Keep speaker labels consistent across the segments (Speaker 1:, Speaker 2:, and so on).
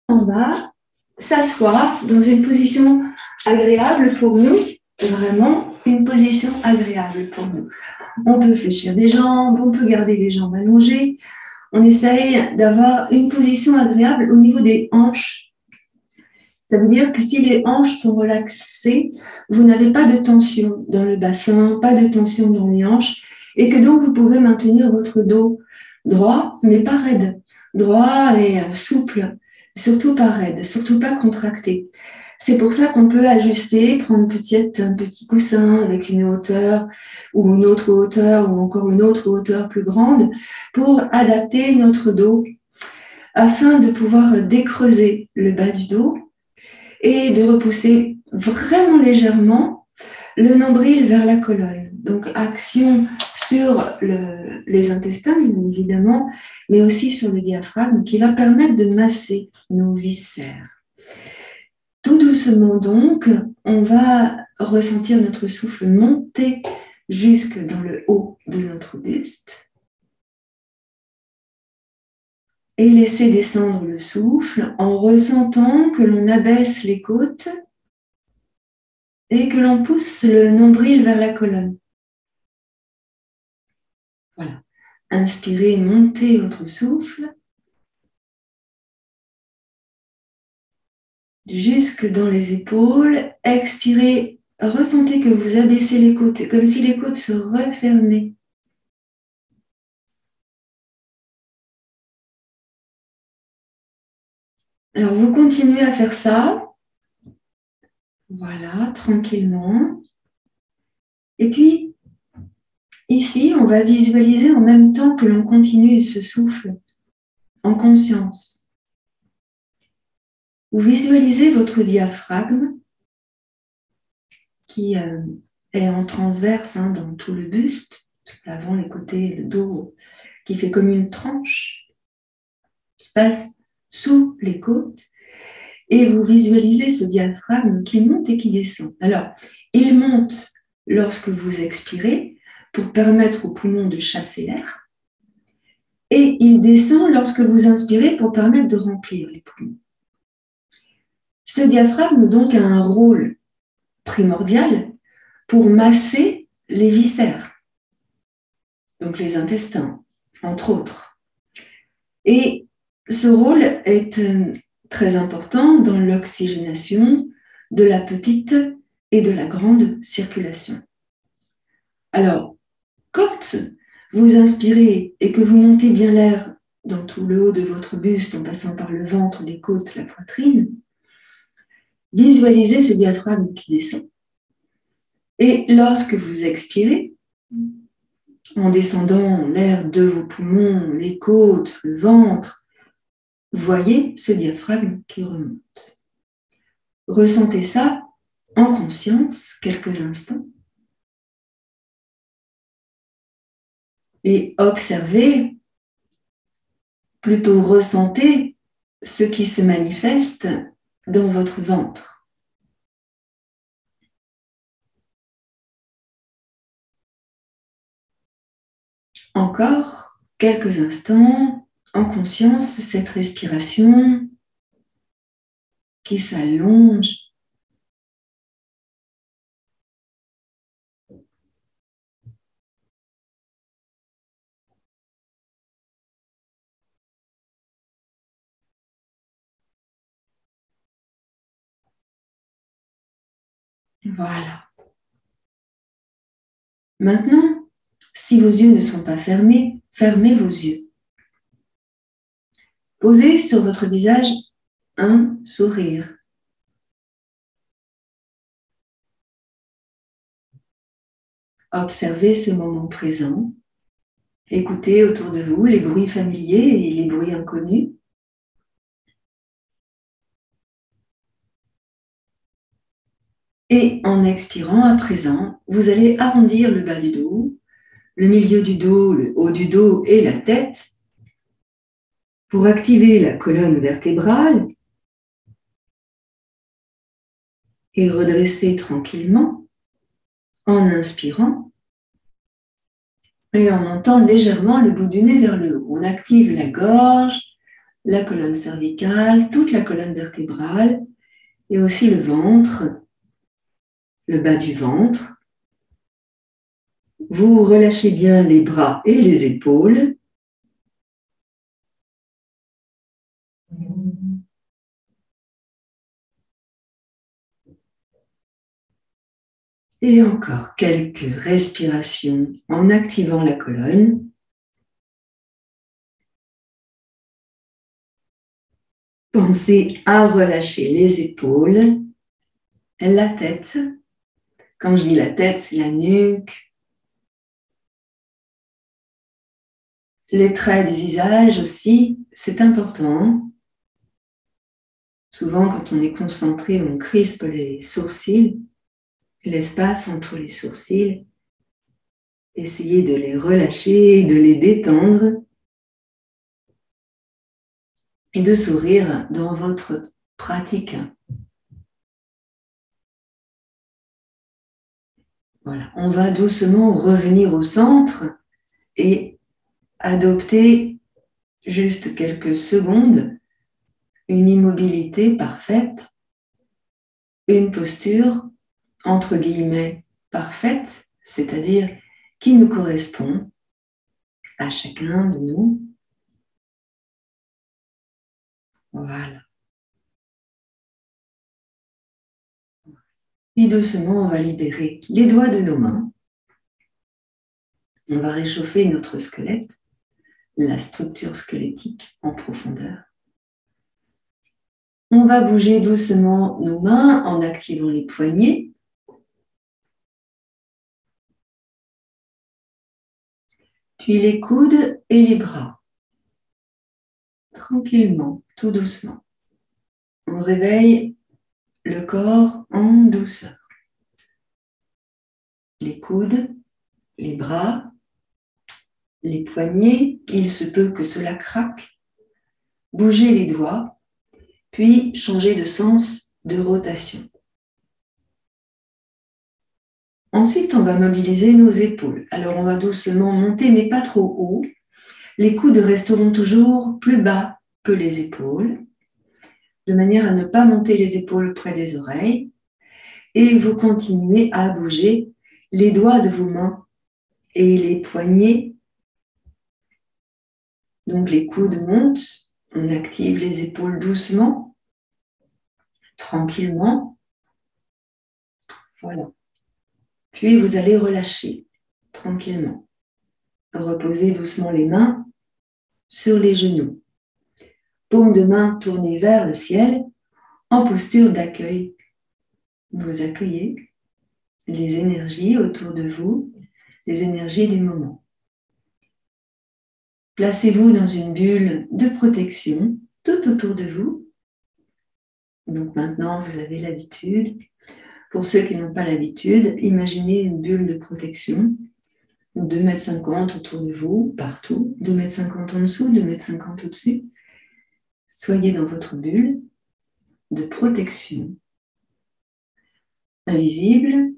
Speaker 1: On va s'asseoir dans une position agréable pour nous, vraiment une position agréable pour nous. On peut fléchir les jambes, on peut garder les jambes allongées. On essaye d'avoir une position agréable au niveau des hanches. Ça veut dire que si les hanches sont relaxées, vous n'avez pas de tension dans le bassin, pas de tension dans les hanches, et que donc vous pouvez maintenir votre dos droit, mais pas raide. Droit et souple, surtout pas raide, surtout pas contracté. C'est pour ça qu'on peut ajuster, prendre peut-être un petit coussin avec une hauteur ou une autre hauteur ou encore une autre hauteur plus grande pour adapter notre dos afin de pouvoir décreuser le bas du dos et de repousser vraiment légèrement le nombril vers la colonne. Donc, action sur les intestins, bien évidemment, mais aussi sur le diaphragme qui va permettre de masser nos viscères. Tout doucement donc, on va ressentir notre souffle monter jusque dans le haut de notre buste et laisser descendre le souffle en ressentant que l'on abaisse les côtes et que l'on pousse le nombril vers la colonne. Voilà. Inspirez, montez votre souffle jusque dans les épaules. Expirez, ressentez que vous abaissez les côtes, comme si les côtes se refermaient. Alors, vous continuez à faire ça. Voilà, tranquillement. Et puis, ici, on va visualiser en même temps que l'on continue ce souffle en conscience. Vous visualisez votre diaphragme qui est en transverse dans tout le buste, l'avant, les côtés, le dos, qui fait comme une tranche, qui passe sous les côtes. Et vous visualisez ce diaphragme qui monte et qui descend. Alors, il monte lorsque vous expirez pour permettre aux poumons de chasser l'air. Et il descend lorsque vous inspirez pour permettre de remplir les poumons. Ce diaphragme, donc, a un rôle primordial pour masser les viscères, donc les intestins, entre autres. Et ce rôle est très important dans l'oxygénation de la petite et de la grande circulation. Alors, quand vous inspirez et que vous montez bien l'air dans tout le haut de votre buste en passant par le ventre, les côtes, la poitrine, visualisez ce diaphragme qui descend. Et lorsque vous expirez, en descendant l'air de vos poumons, les côtes, le ventre, voyez ce diaphragme qui remonte. Ressentez ça en conscience quelques instants et observez, plutôt ressentez ce qui se manifeste dans votre ventre. Encore quelques instants en conscience cette respiration qui s'allonge. Voilà. Maintenant, si vos yeux ne sont pas fermés, fermez vos yeux. Posez sur votre visage un sourire. Observez ce moment présent. Écoutez autour de vous les bruits familiers et les bruits inconnus. Et en expirant à présent, vous allez arrondir le bas du dos, le milieu du dos, le haut du dos et la tête pour activer la colonne vertébrale et redresser tranquillement en inspirant et en montant légèrement le bout du nez vers le haut. On active la gorge, la colonne cervicale, toute la colonne vertébrale et aussi le ventre, le bas du ventre. Vous relâchez bien les bras et les épaules. Et encore quelques respirations en activant la colonne. Pensez à relâcher les épaules, la tête. Quand je dis la tête, c'est la nuque, les traits du visage aussi, c'est important. Souvent, quand on est concentré, on crispe les sourcils, l'espace entre les sourcils. Essayez de les relâcher, de les détendre et de sourire dans votre pratique. Voilà, on va doucement revenir au centre et adopter juste quelques secondes une immobilité parfaite, une posture entre guillemets parfaite, c'est-à-dire qui nous correspond à chacun de nous. Voilà. Puis doucement, on va libérer les doigts de nos mains. On va réchauffer notre squelette, la structure squelettique en profondeur. On va bouger doucement nos mains en activant les poignets. Puis les coudes et les bras. Tranquillement, tout doucement. On réveille le corps en douceur. Les coudes, les bras, les poignets, il se peut que cela craque. Bougez les doigts, puis changez de sens de rotation. Ensuite, on va mobiliser nos épaules. Alors, on va doucement monter, mais pas trop haut. Les coudes resteront toujours plus bas que les épaules, de manière à ne pas monter les épaules près des oreilles. Et vous continuez à bouger les doigts de vos mains et les poignets. Donc, les coudes montent. On active les épaules doucement, tranquillement. Voilà. Puis, vous allez relâcher tranquillement. Reposez doucement les mains sur les genoux. Paume de main tournée vers le ciel en posture d'accueil. Vous accueillez les énergies autour de vous, les énergies du moment. Placez-vous dans une bulle de protection tout autour de vous. Donc maintenant, vous avez l'habitude. Pour ceux qui n'ont pas l'habitude, imaginez une bulle de protection, 2,50 m autour de vous, partout, 2,50 m en dessous, 2,50 m au-dessus. Soyez dans votre bulle de protection. Invisible,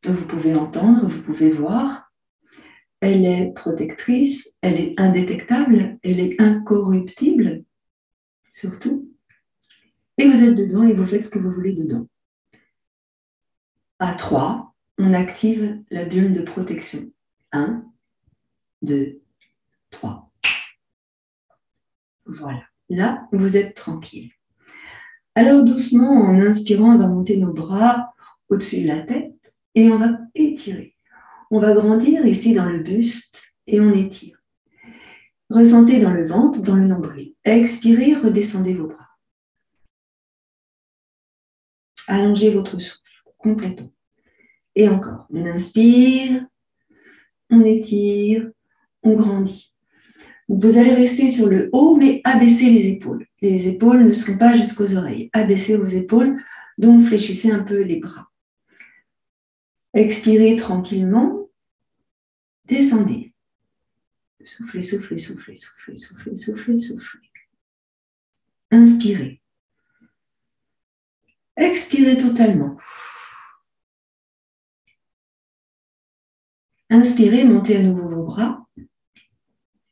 Speaker 1: vous pouvez entendre, vous pouvez voir. Elle est protectrice, elle est indétectable, elle est incorruptible, surtout. Et vous êtes dedans et vous faites ce que vous voulez dedans. À 3, on active la bulle de protection. 1, 2, 3. Voilà. Là, vous êtes tranquille. Alors, doucement, en inspirant, on va monter nos bras au-dessus de la tête et on va étirer. On va grandir ici dans le buste et on étire. Ressentez dans le ventre, dans le nombril. Expirez, redescendez vos bras. Allongez votre souffle complètement. Et encore, on inspire, on étire, on grandit. Vous allez rester sur le haut, mais abaissez les épaules. Les épaules ne seront pas jusqu'aux oreilles. Abaissez vos épaules, donc fléchissez un peu les bras. Expirez tranquillement, descendez. Soufflez, soufflez, soufflez, soufflez, soufflez, soufflez, soufflez. Inspirez. Expirez totalement. Inspirez, montez à nouveau vos bras.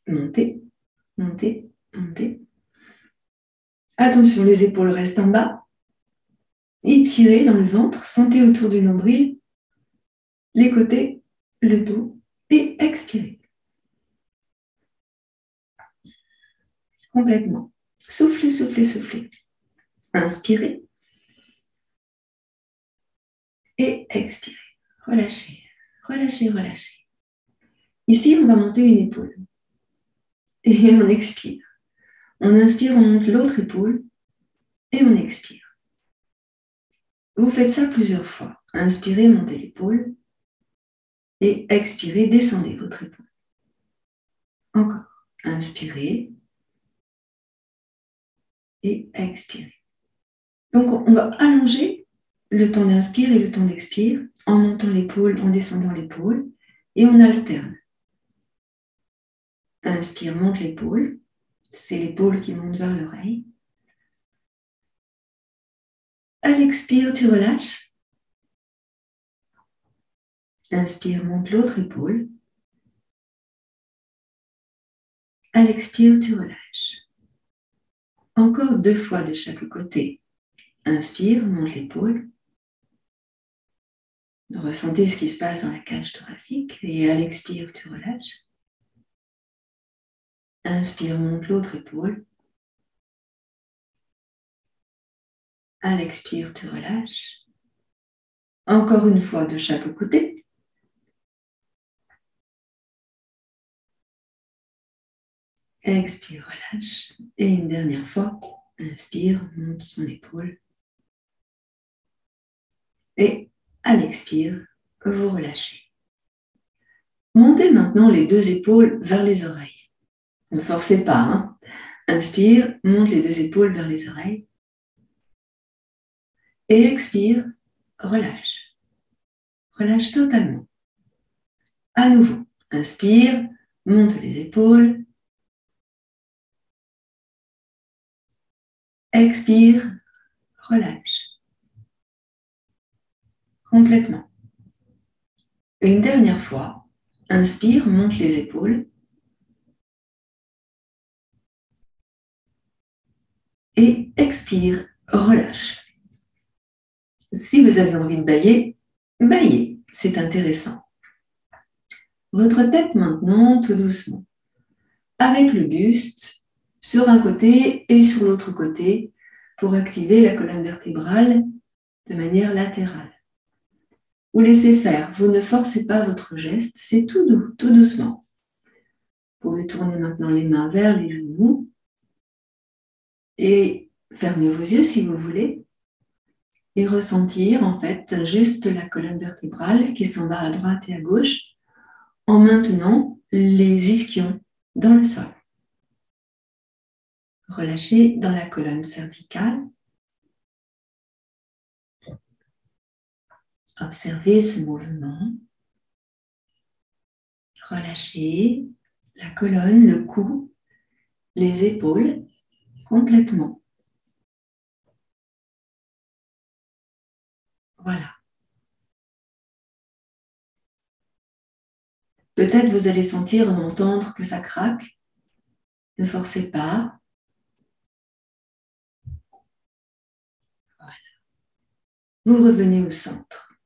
Speaker 1: Montez, montez, montez. Attention, les épaules restent en bas. Étirez dans le ventre, sentez autour du nombril, les côtés, le dos et expirez. Complètement. Soufflez, soufflez, soufflez. Inspirez. Et expirez. Relâchez, relâchez, relâchez. Ici, on va monter une épaule. Et on expire. On inspire, on monte l'autre épaule. Et on expire. Vous faites ça plusieurs fois. Inspirez, montez l'épaule. Et expirez, descendez votre épaule. Encore. Inspirez. Et expirez. Donc, on va allonger le temps d'inspire et le temps d'expire en montant l'épaule, en descendant l'épaule. Et on alterne. Inspire, monte l'épaule. C'est l'épaule qui monte vers l'oreille. À l'expire, tu relâches. Inspire, monte l'autre épaule. À l'expire, tu relâches. Encore 2 fois de chaque côté. Inspire, monte l'épaule. Ressentez ce qui se passe dans la cage thoracique. Et à l'expire, tu relâches. Inspire, monte l'autre épaule. À l'expire, tu relâches. Encore une fois de chaque côté. Expire, relâche. Et une dernière fois. Inspire, monte son épaule. Et à l'expire, vous relâchez. Montez maintenant les 2 épaules vers les oreilles. Ne forcez pas, hein. Inspire, monte les 2 épaules vers les oreilles. Et expire, relâche. Relâche totalement. À nouveau, inspire, monte les épaules. Expire, relâche. Complètement. Une dernière fois, inspire, monte les épaules. Et expire, relâche. Si vous avez envie de bailler, baillez, c'est intéressant. Votre tête maintenant, tout doucement, avec le buste sur un côté et sur l'autre côté pour activer la colonne vertébrale de manière latérale. Vous laissez faire, vous ne forcez pas votre geste, c'est tout doux, tout doucement. Vous pouvez tourner maintenant les mains vers les genoux et fermer vos yeux si vous voulez et ressentir en fait juste la colonne vertébrale qui s'en va à droite et à gauche en maintenant les ischions dans le sol. Relâchez dans la colonne cervicale. Observez ce mouvement. Relâchez la colonne, le cou, les épaules complètement. Voilà. Peut-être vous allez sentir ou entendre que ça craque. Ne forcez pas. Voilà. Vous revenez au centre.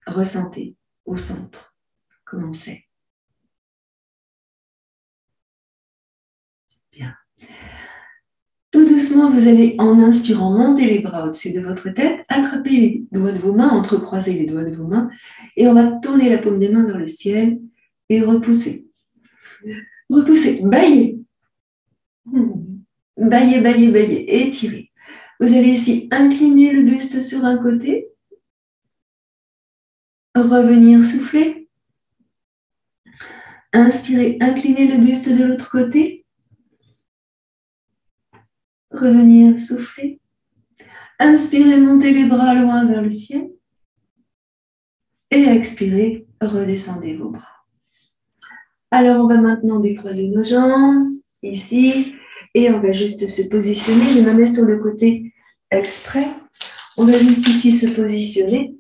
Speaker 1: Ressentez au centre comment c'est. Bien. Tout doucement, vous allez, en inspirant, monter les bras au-dessus de votre tête, attraper les doigts de vos mains, entrecroiser les doigts de vos mains, et on va tourner la paume des mains vers le ciel et repousser. Repoussez, baillez. Baillez, baillez, baillez, étirez. Vous allez ici incliner le buste sur un côté, revenir souffler. Inspirez, inclinez le buste de l'autre côté. Revenir souffler. Inspirez, montez les bras loin vers le ciel. Et expirez, redescendez vos bras. Alors, on va maintenant décroiser nos jambes, ici, et on va juste se positionner. Je me mets sur le côté exprès. On va juste ici se positionner.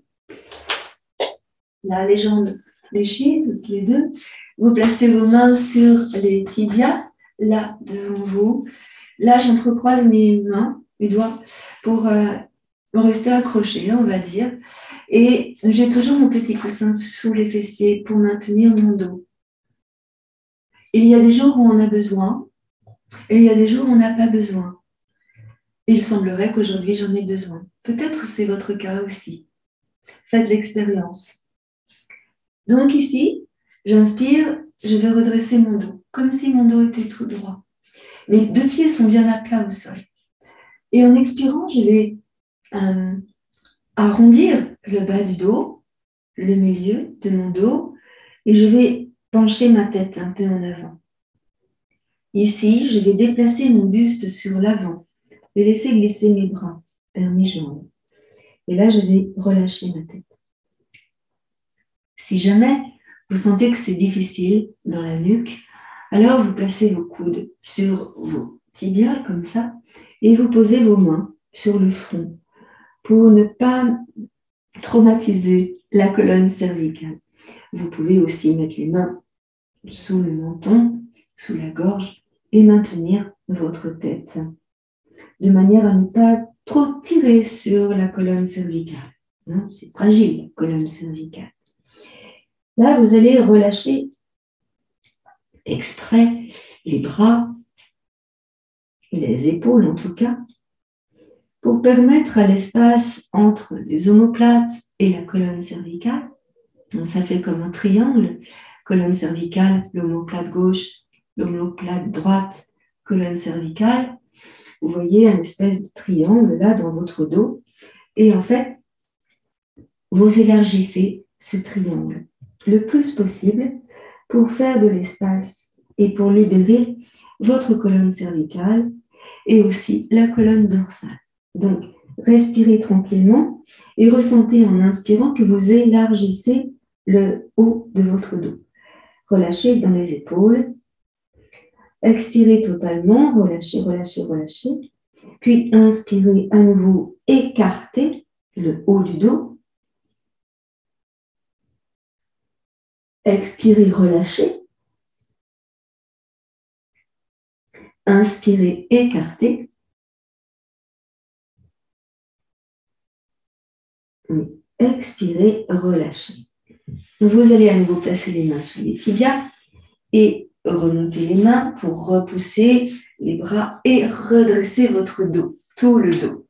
Speaker 1: Là, les jambes fléchies, toutes les deux. Vous placez vos mains sur les tibias, là, devant vous. Là, j'entrecroise mes mains, mes doigts, pour rester accroché, on va dire. Et j'ai toujours mon petit coussin sous les fessiers pour maintenir mon dos. Il y a des jours où on a besoin et il y a des jours où on n'a pas besoin. Il semblerait qu'aujourd'hui, j'en ai besoin. Peut-être c'est votre cas aussi. Faites l'expérience. Donc ici, j'inspire, je vais redresser mon dos, comme si mon dos était tout droit. Mes deux pieds sont bien à plat au sol. Et en expirant, je vais arrondir le bas du dos, le milieu de mon dos, et je vais pencher ma tête un peu en avant. Ici, je vais déplacer mon buste sur l'avant et laisser glisser mes bras vers mes jambes. Et là, je vais relâcher ma tête. Si jamais vous sentez que c'est difficile dans la nuque, alors vous placez vos coudes sur vos tibias comme ça et vous posez vos mains sur le front pour ne pas traumatiser la colonne cervicale. Vous pouvez aussi mettre les mains sous le menton, sous la gorge et maintenir votre tête de manière à ne pas trop tirer sur la colonne cervicale. C'est fragile, la colonne cervicale. Là, vous allez relâcher exprès les bras, les épaules en tout cas, pour permettre à l'espace entre les omoplates et la colonne cervicale. Donc, ça fait comme un triangle, colonne cervicale, l'omoplate gauche, l'omoplate droite, colonne cervicale. Vous voyez un espèce de triangle là dans votre dos. Et en fait, vous élargissez ce triangle le plus possible pour faire de l'espace et pour libérer votre colonne cervicale et aussi la colonne dorsale. Donc, respirez tranquillement et ressentez en inspirant que vous élargissez le haut de votre dos. Relâchez dans les épaules. Expirez totalement, relâchez, relâchez, relâchez. Puis inspirez à nouveau, écartez le haut du dos. Expirez, relâchez. Inspirez, écartez. Expirez, relâchez. Vous allez à nouveau placer les mains sur les tibias et remonter les mains pour repousser les bras et redresser votre dos, tout le dos.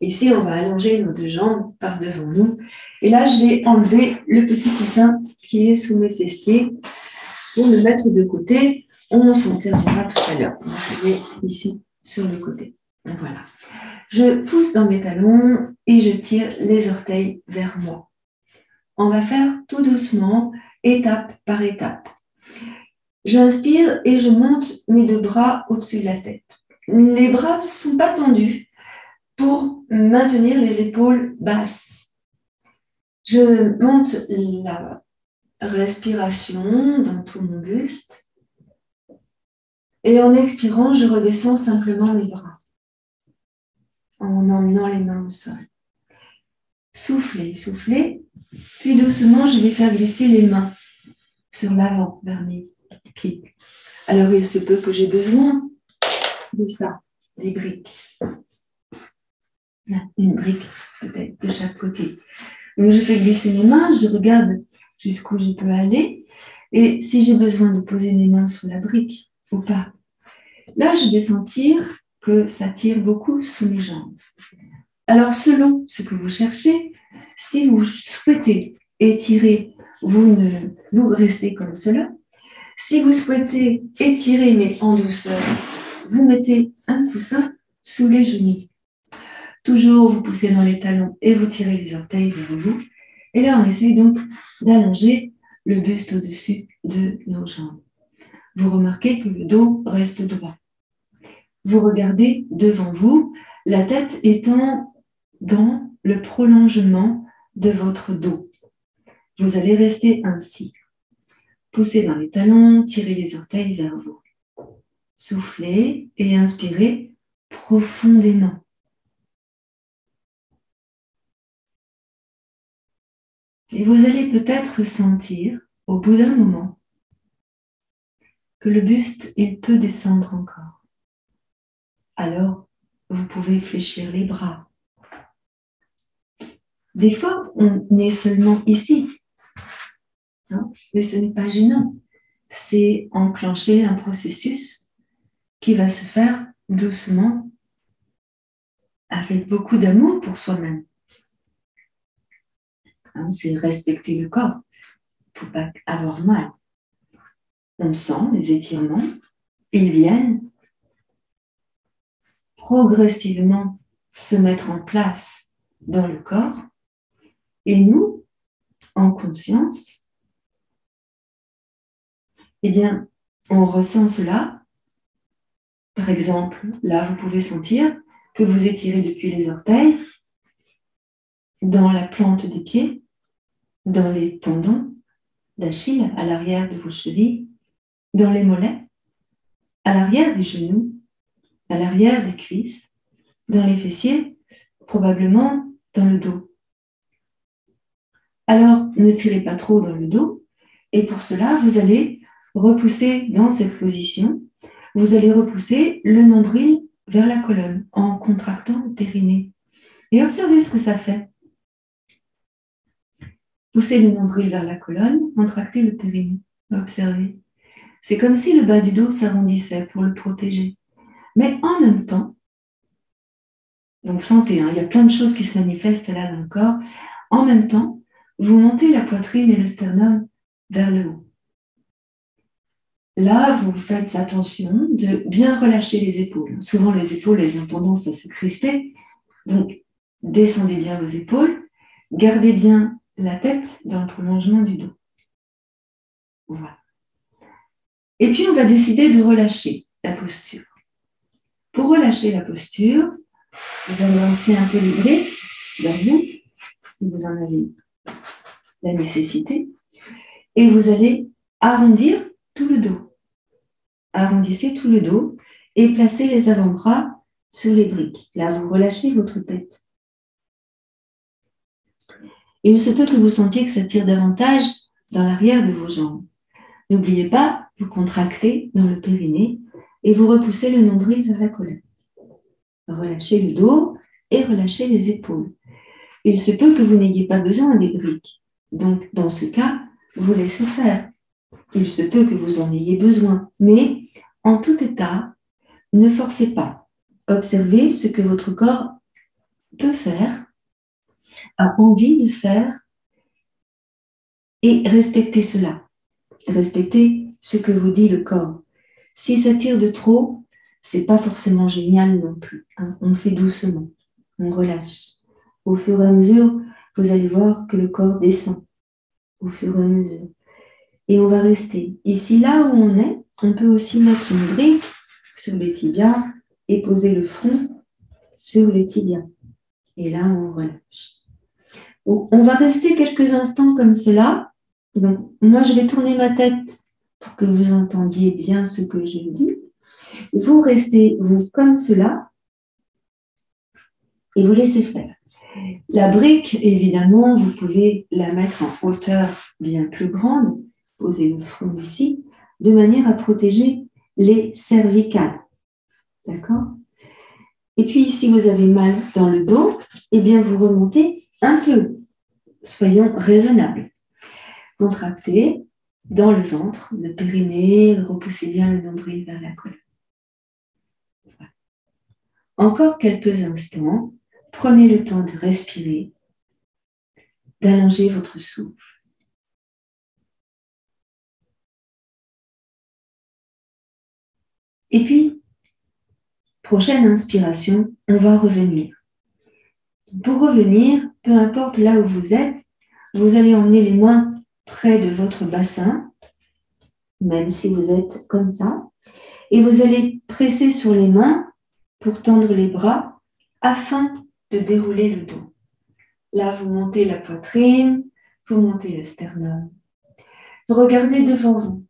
Speaker 1: Ici, on va allonger nos deux jambes par devant nous. Et là, je vais enlever le petit coussin qui est sous mes fessiers pour le mettre de côté. On s'en servira tout à l'heure. Je vais ici sur le côté. Voilà. Je pousse dans mes talons et je tire les orteils vers moi. On va faire tout doucement, étape par étape. J'inspire et je monte mes deux bras au-dessus de la tête. Les bras ne sont pas tendus pour maintenir les épaules basses. Je monte la respiration dans tout mon buste et en expirant, je redescends simplement mes bras en emmenant les mains au sol. Soufflez, soufflez, puis doucement, je vais faire glisser les mains sur l'avant vers mes pieds. Alors, il se peut que j'ai besoin de ça, des briques. Là, une brique peut-être de chaque côté. Donc, je fais glisser mes mains, je regarde jusqu'où je peux aller et si j'ai besoin de poser mes mains sur la brique ou pas. Là, je vais sentir que ça tire beaucoup sous mes jambes. Alors, selon ce que vous cherchez, si vous souhaitez étirer, vous restez comme cela. Si vous souhaitez étirer, mais en douceur, vous mettez un coussin sous les genoux. Toujours, vous poussez dans les talons et vous tirez les orteils vers vous. Et là, on essaie donc d'allonger le buste au-dessus de nos jambes. Vous remarquez que le dos reste droit. Vous regardez devant vous, la tête étant dans le prolongement de votre dos. Vous allez rester ainsi. Poussez dans les talons, tirez les orteils vers vous. Soufflez et inspirez profondément. Et vous allez peut-être sentir, au bout d'un moment, que le buste, il peut descendre encore. alors vous pouvez fléchir les bras. Des fois, on est seulement ici, hein, mais ce n'est pas gênant. C'est enclencher un processus qui va se faire doucement, avec beaucoup d'amour pour soi-même. Hein, c'est respecter le corps. Il ne faut pas avoir mal. On sent les étirements, ils viennent progressivement se mettre en place dans le corps. Et nous, en conscience, eh bien, on ressent cela. Par exemple, là, vous pouvez sentir que vous étirez depuis les orteils, dans la plante des pieds, dans les tendons d'Achille, à l'arrière de vos chevilles, dans les mollets, à l'arrière des genoux, à l'arrière des cuisses, dans les fessiers, probablement dans le dos. Alors, ne tirez pas trop dans le dos, et pour cela, vous allez repousser dans cette position, vous allez repousser le nombril vers la colonne en contractant le périnée. Et observez ce que ça fait. Poussez le nombril vers la colonne, contractez le périnée. Observez. C'est comme si le bas du dos s'arrondissait pour le protéger. Mais en même temps, donc sentez, hein, il y a plein de choses qui se manifestent là dans le corps. En même temps, vous montez la poitrine et le sternum vers le haut. Là, vous faites attention de bien relâcher les épaules. Souvent, les épaules, elles ont tendance à se crisper. Donc, descendez bien vos épaules. Gardez bien la tête dans le prolongement du dos. Voilà. Et puis, on va décider de relâcher la posture. Pour relâcher la posture, vous allez lancer un peu les bras vers vous, si vous en avez la nécessité, et vous allez arrondir tout le dos. Arrondissez tout le dos et placez les avant-bras sur les briques. Là, vous relâchez votre tête. Et il se peut que vous sentiez que ça tire davantage dans l'arrière de vos jambes. N'oubliez pas, vous contractez dans le périnée et vous repoussez le nombril vers la colonne. Relâchez le dos et relâchez les épaules. Il se peut que vous n'ayez pas besoin des briques. Donc, dans ce cas, vous laissez faire. Il se peut que vous en ayez besoin. Mais, en tout état, ne forcez pas. Observez ce que votre corps peut faire, a envie de faire, et respectez cela. Respectez ce que vous dit le corps. Si ça tire de trop, c'est pas forcément génial non plus. Hein. On fait doucement, on relâche. Au fur et à mesure, vous allez voir que le corps descend. Au fur et à mesure. Et on va rester. Ici, là où on est, on peut aussi mettre une brique sur les tibias et poser le front sur les tibias. Et là, on relâche. On va rester quelques instants comme cela. Donc, moi, je vais tourner ma tête pour que vous entendiez bien ce que je dis. Vous restez, vous, comme cela, et vous laissez faire. La brique, évidemment, vous pouvez la mettre en hauteur bien plus grande, poser le front ici, de manière à protéger les cervicales. D'accord? Et puis, si vous avez mal dans le dos, eh bien, vous remontez un peu. Soyons raisonnables. Contractez dans le ventre, le périnée, repoussez bien le nombril vers la colonne. Voilà. Encore quelques instants, prenez le temps de respirer, d'allonger votre souffle. Et puis, prochaine inspiration, on va revenir. Pour revenir, peu importe là où vous êtes, vous allez emmener les mains près de votre bassin, même si vous êtes comme ça, et vous allez presser sur les mains pour tendre les bras afin de dérouler le dos. Là, vous montez la poitrine, vous montez le sternum. Regardez devant vous,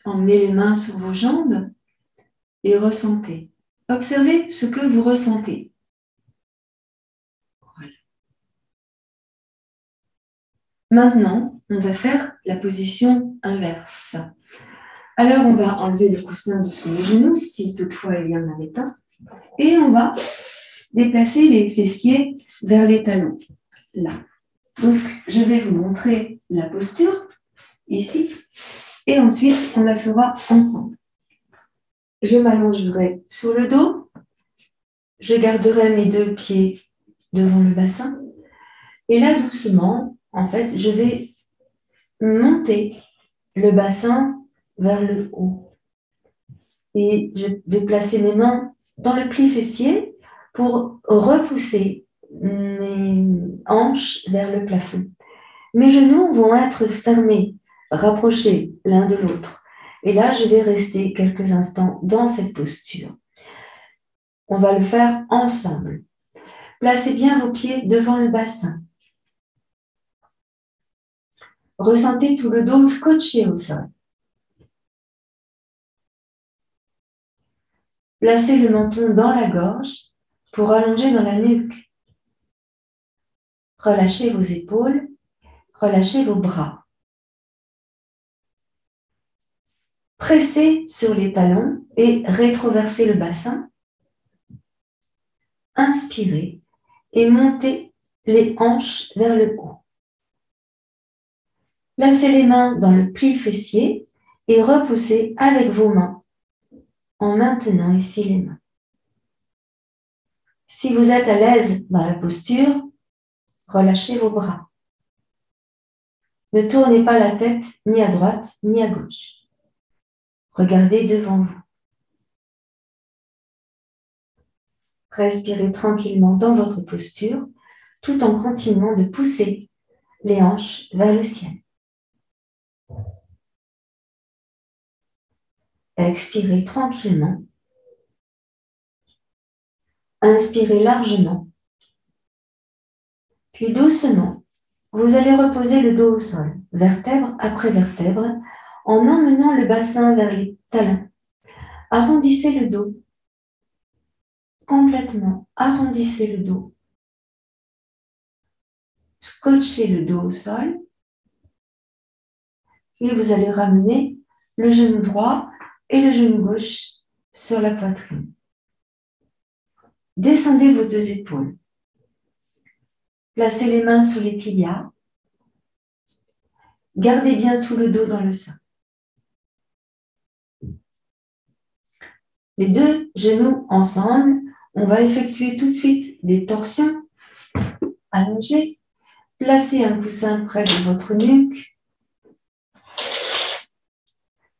Speaker 1: emmenez les mains sur vos jambes et ressentez. Observez ce que vous ressentez. Voilà. Maintenant, on va faire la position inverse. Alors, on va enlever le coussin de sous les genoux, si toutefois il y en avait un. Et on va déplacer les fessiers vers les talons, là. Donc, je vais vous montrer la posture, ici, et ensuite, on la fera ensemble. Je m'allongerai sur le dos, je garderai mes deux pieds devant le bassin, et là, doucement, en fait, je vais monter le bassin vers le haut. Et je vais placer mes mains dans le pli fessier pour repousser mes hanches vers le plafond. Mes genoux vont être fermés, rapprochés l'un de l'autre. Et là, je vais rester quelques instants dans cette posture. On va le faire ensemble. Placez bien vos pieds devant le bassin. Ressentez tout le dos scotché au sol. Placez le menton dans la gorge pour allonger dans la nuque. Relâchez vos épaules, relâchez vos bras. Pressez sur les talons et rétroversez le bassin. Inspirez et montez les hanches vers le haut. Placez les mains dans le pli fessier et repoussez avec vos mains en maintenant ici les mains. Si vous êtes à l'aise dans la posture, relâchez vos bras. Ne tournez pas la tête ni à droite ni à gauche. Regardez devant vous. Respirez tranquillement dans votre posture tout en continuant de pousser les hanches vers le ciel. Expirez tranquillement. Inspirez largement. Puis doucement, vous allez reposer le dos au sol, vertèbre après vertèbre, en emmenant le bassin vers les talons. Arrondissez le dos. Complètement, arrondissez le dos. Scotchez le dos au sol. Puis vous allez ramener le genou droit et le genou gauche sur la poitrine. Descendez vos deux épaules. Placez les mains sur les tibias. Gardez bien tout le dos dans le sol. Les deux genoux ensemble, on va effectuer tout de suite des torsions allongées. Placez un coussin près de votre nuque.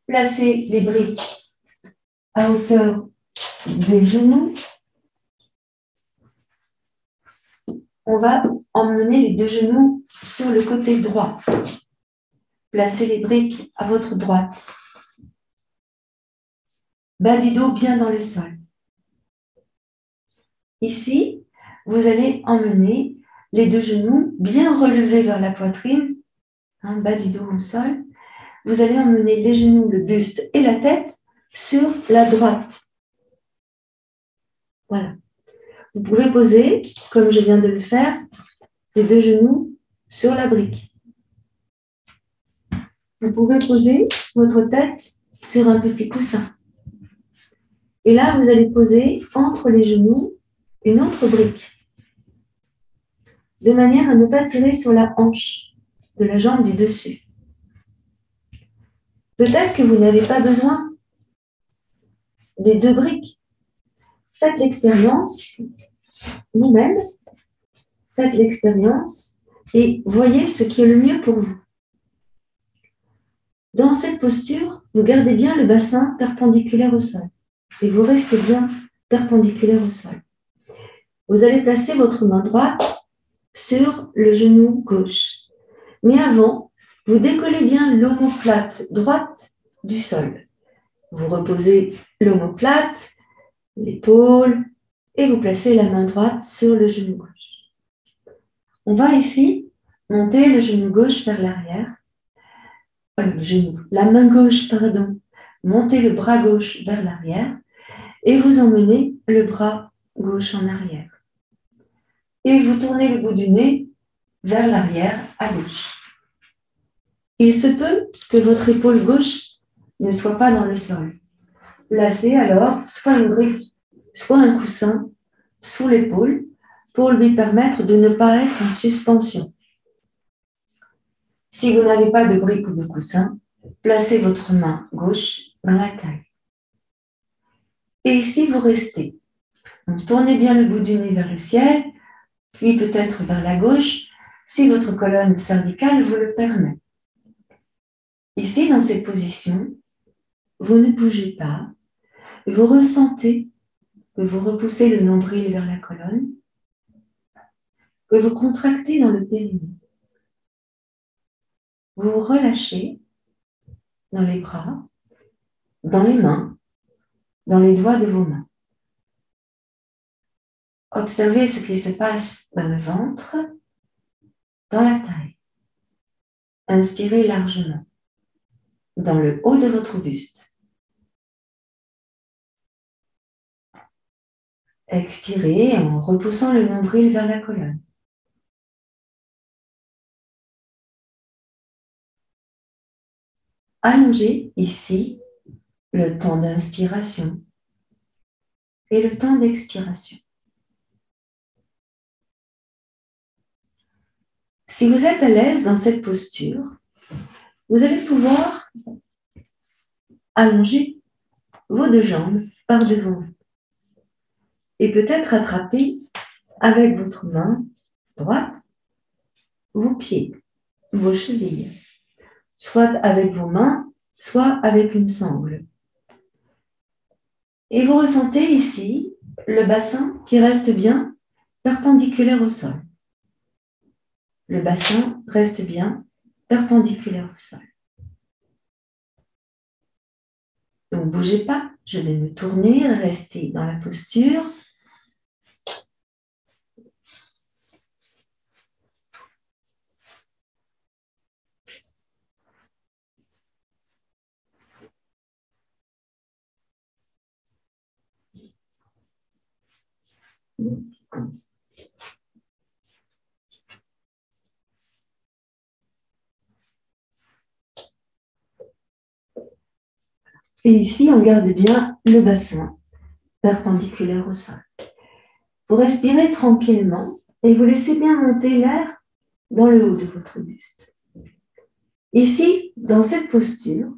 Speaker 1: Placez les briques à hauteur des genoux. On va emmener les deux genoux sur le côté droit. Placez les briques à votre droite. Bas du dos bien dans le sol. Ici, vous allez emmener les deux genoux bien relevés vers la poitrine, bas du dos au sol. Vous allez emmener les genoux, le buste et la tête sur la droite. Voilà. Vous pouvez poser, comme je viens de le faire, les deux genoux sur la brique. Vous pouvez poser votre tête sur un petit coussin. Et là, vous allez poser entre les genoux une autre brique, de manière à ne pas tirer sur la hanche de la jambe du dessus. Peut-être que vous n'avez pas besoin des deux briques. Faites l'expérience vous-même, faites l'expérience et voyez ce qui est le mieux pour vous. Dans cette posture, vous gardez bien le bassin perpendiculaire au sol et vous restez bien perpendiculaire au sol. Vous allez placer votre main droite sur le genou gauche. Mais avant, vous décollez bien l'omoplate droite du sol. Vous reposez l'omoplate, l'épaule, et vous placez la main droite sur le genou gauche. On va ici monter le genou gauche vers l'arrière. La main gauche, pardon. Montez le bras gauche vers l'arrière et vous emmenez le bras gauche en arrière. Et vous tournez le bout du nez vers l'arrière à gauche. Il se peut que votre épaule gauche ne soit pas dans le sol. Placez alors soit une brique soit un coussin sous l'épaule pour lui permettre de ne pas être en suspension. Si vous n'avez pas de brique ou de coussin, placez votre main gauche dans la taille. Et ici, vous restez. Donc, tournez bien le bout du nez vers le ciel, puis peut-être vers la gauche, si votre colonne cervicale vous le permet. Ici, dans cette position, vous ne bougez pas, vous ressentez que vous repoussez le nombril vers la colonne, que vous contractez dans le périnée. Vous vous relâchez dans les bras, dans les mains, dans les doigts de vos mains. Observez ce qui se passe dans le ventre, dans la taille. Inspirez largement, dans le haut de votre buste. Expirez en repoussant le nombril vers la colonne. Allongez ici le temps d'inspiration et le temps d'expiration. Si vous êtes à l'aise dans cette posture, vous allez pouvoir allonger vos deux jambes par devant vous et peut-être attraper avec votre main droite vos pieds, vos chevilles, soit avec vos mains, soit avec une sangle. Et vous ressentez ici le bassin qui reste bien perpendiculaire au sol. Le bassin reste bien perpendiculaire au sol. Donc, ne bougez pas, je vais me tourner, rester dans la posture. Comme ça. Et ici, on garde bien le bassin perpendiculaire au sol. Vous respirez tranquillement et vous laissez bien monter l'air dans le haut de votre buste. Ici, dans cette posture,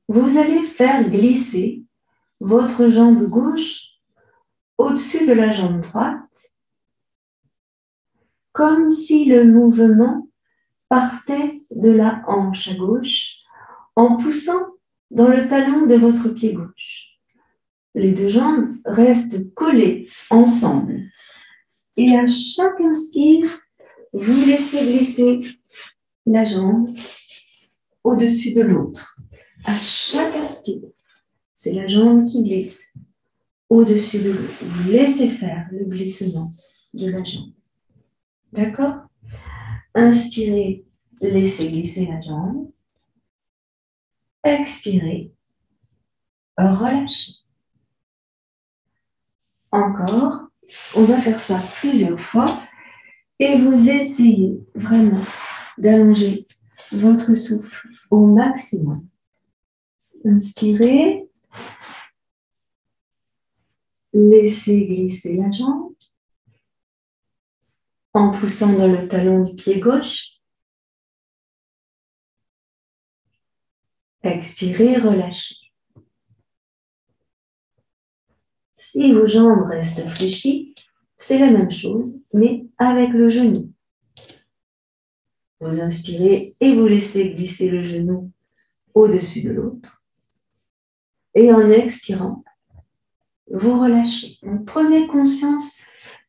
Speaker 1: vous allez faire glisser votre jambe gauche au-dessus de la jambe droite, comme si le mouvement partait de la hanche à gauche en poussant dans le talon de votre pied gauche. Les deux jambes restent collées ensemble. Et à chaque inspire, vous laissez glisser la jambe au-dessus de l'autre. À chaque inspire, c'est la jambe qui glisse au-dessus de l'autre. Vous laissez faire le glissement de la jambe. D'accord? Inspirez, laissez glisser la jambe. Expirez, relâchez. Encore, on va faire ça plusieurs fois et vous essayez vraiment d'allonger votre souffle au maximum. Inspirez, laissez glisser la jambe en poussant dans le talon du pied gauche. Expirez, relâchez. Si vos jambes restent fléchies, c'est la même chose, mais avec le genou. Vous inspirez et vous laissez glisser le genou au-dessus de l'autre. Et en expirant, vous relâchez. Donc, prenez conscience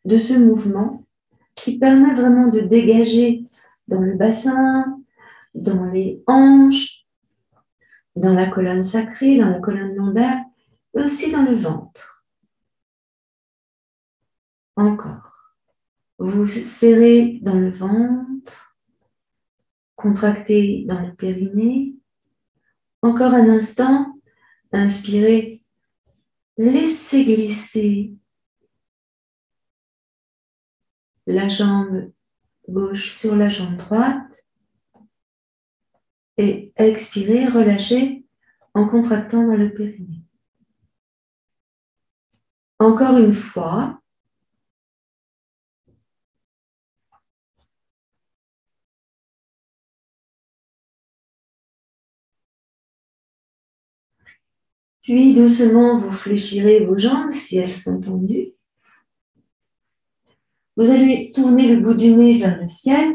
Speaker 1: de ce mouvement qui permet vraiment de dégager dans le bassin, dans les hanches, dans la colonne sacrée, dans la colonne lombaire, et aussi dans le ventre. Encore. Vous serrez dans le ventre, contractez dans le périnée. Encore un instant, inspirez, laissez glisser la jambe gauche sur la jambe droite et expirez, relâchez en contractant dans le périnée. Encore une fois. Puis doucement, vous fléchirez vos jambes si elles sont tendues. Vous allez tourner le bout du nez vers le ciel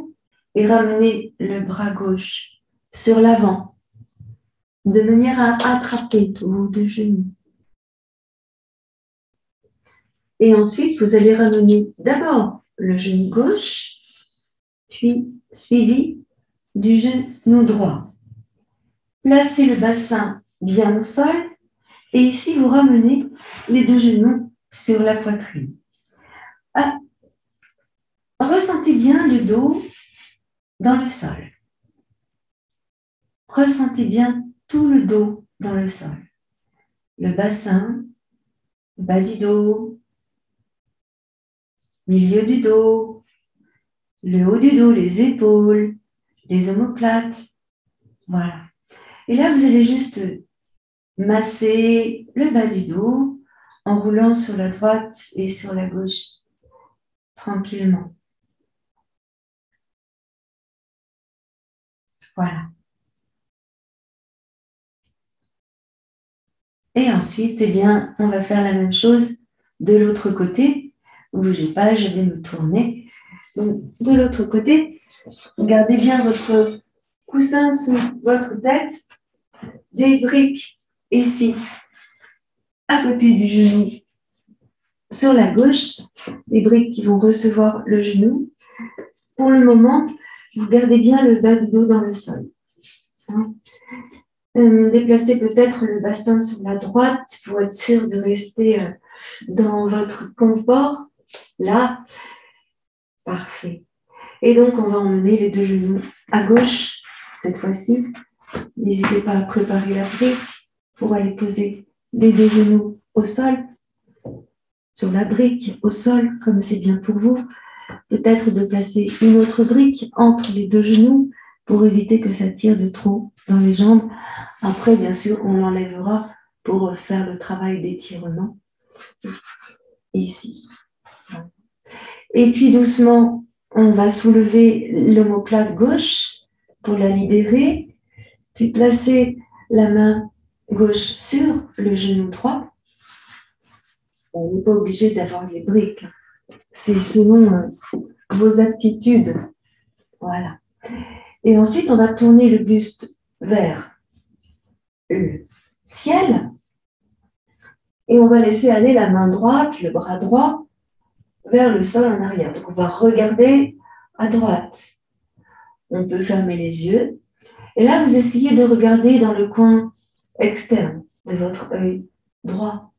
Speaker 1: et ramener le bras gauche sur l'avant, de manière à attraper vos deux genoux. Et ensuite, vous allez ramener d'abord le genou gauche, puis suivi du genou droit. Placez le bassin bien au sol et ici, vous ramenez les deux genoux sur la poitrine. Ressentez bien le dos dans le sol. Ressentez bien tout le dos dans le sol. Le bassin, le bas du dos, milieu du dos, le haut du dos, les épaules, les omoplates. Voilà. Et là, vous allez juste masser le bas du dos en roulant sur la droite et sur la gauche tranquillement. Voilà. Et ensuite, eh bien, on va faire la même chose de l'autre côté. Ne bougez pas, je vais me tourner. Donc, de l'autre côté, gardez bien votre coussin sous votre tête, des briques ici, à côté du genou, sur la gauche, des briques qui vont recevoir le genou. Pour le moment, vous gardez bien le bas du dos dans le sol. Déplacez peut-être le bassin sur la droite pour être sûr de rester dans votre confort. Là, parfait. Et donc, on va emmener les deux genoux à gauche cette fois-ci. N'hésitez pas à préparer la brique pour aller poser les deux genoux au sol, sur la brique, au sol, comme c'est bien pour vous. Peut-être de placer une autre brique entre les deux genoux pour éviter que ça tire de trop dans les jambes. Après, bien sûr, on l'enlèvera pour faire le travail d'étirement. Ici. Et puis doucement, on va soulever l'omoplate gauche pour la libérer, puis placer la main gauche sur le genou droit. On n'est pas obligé d'avoir les briques. C'est selon vos aptitudes. Voilà. Et ensuite, on va tourner le buste vers le ciel. Et on va laisser aller la main droite, le bras droit, vers le sol en arrière. Donc, on va regarder à droite. On peut fermer les yeux. Et là, vous essayez de regarder dans le coin externe de votre œil droit.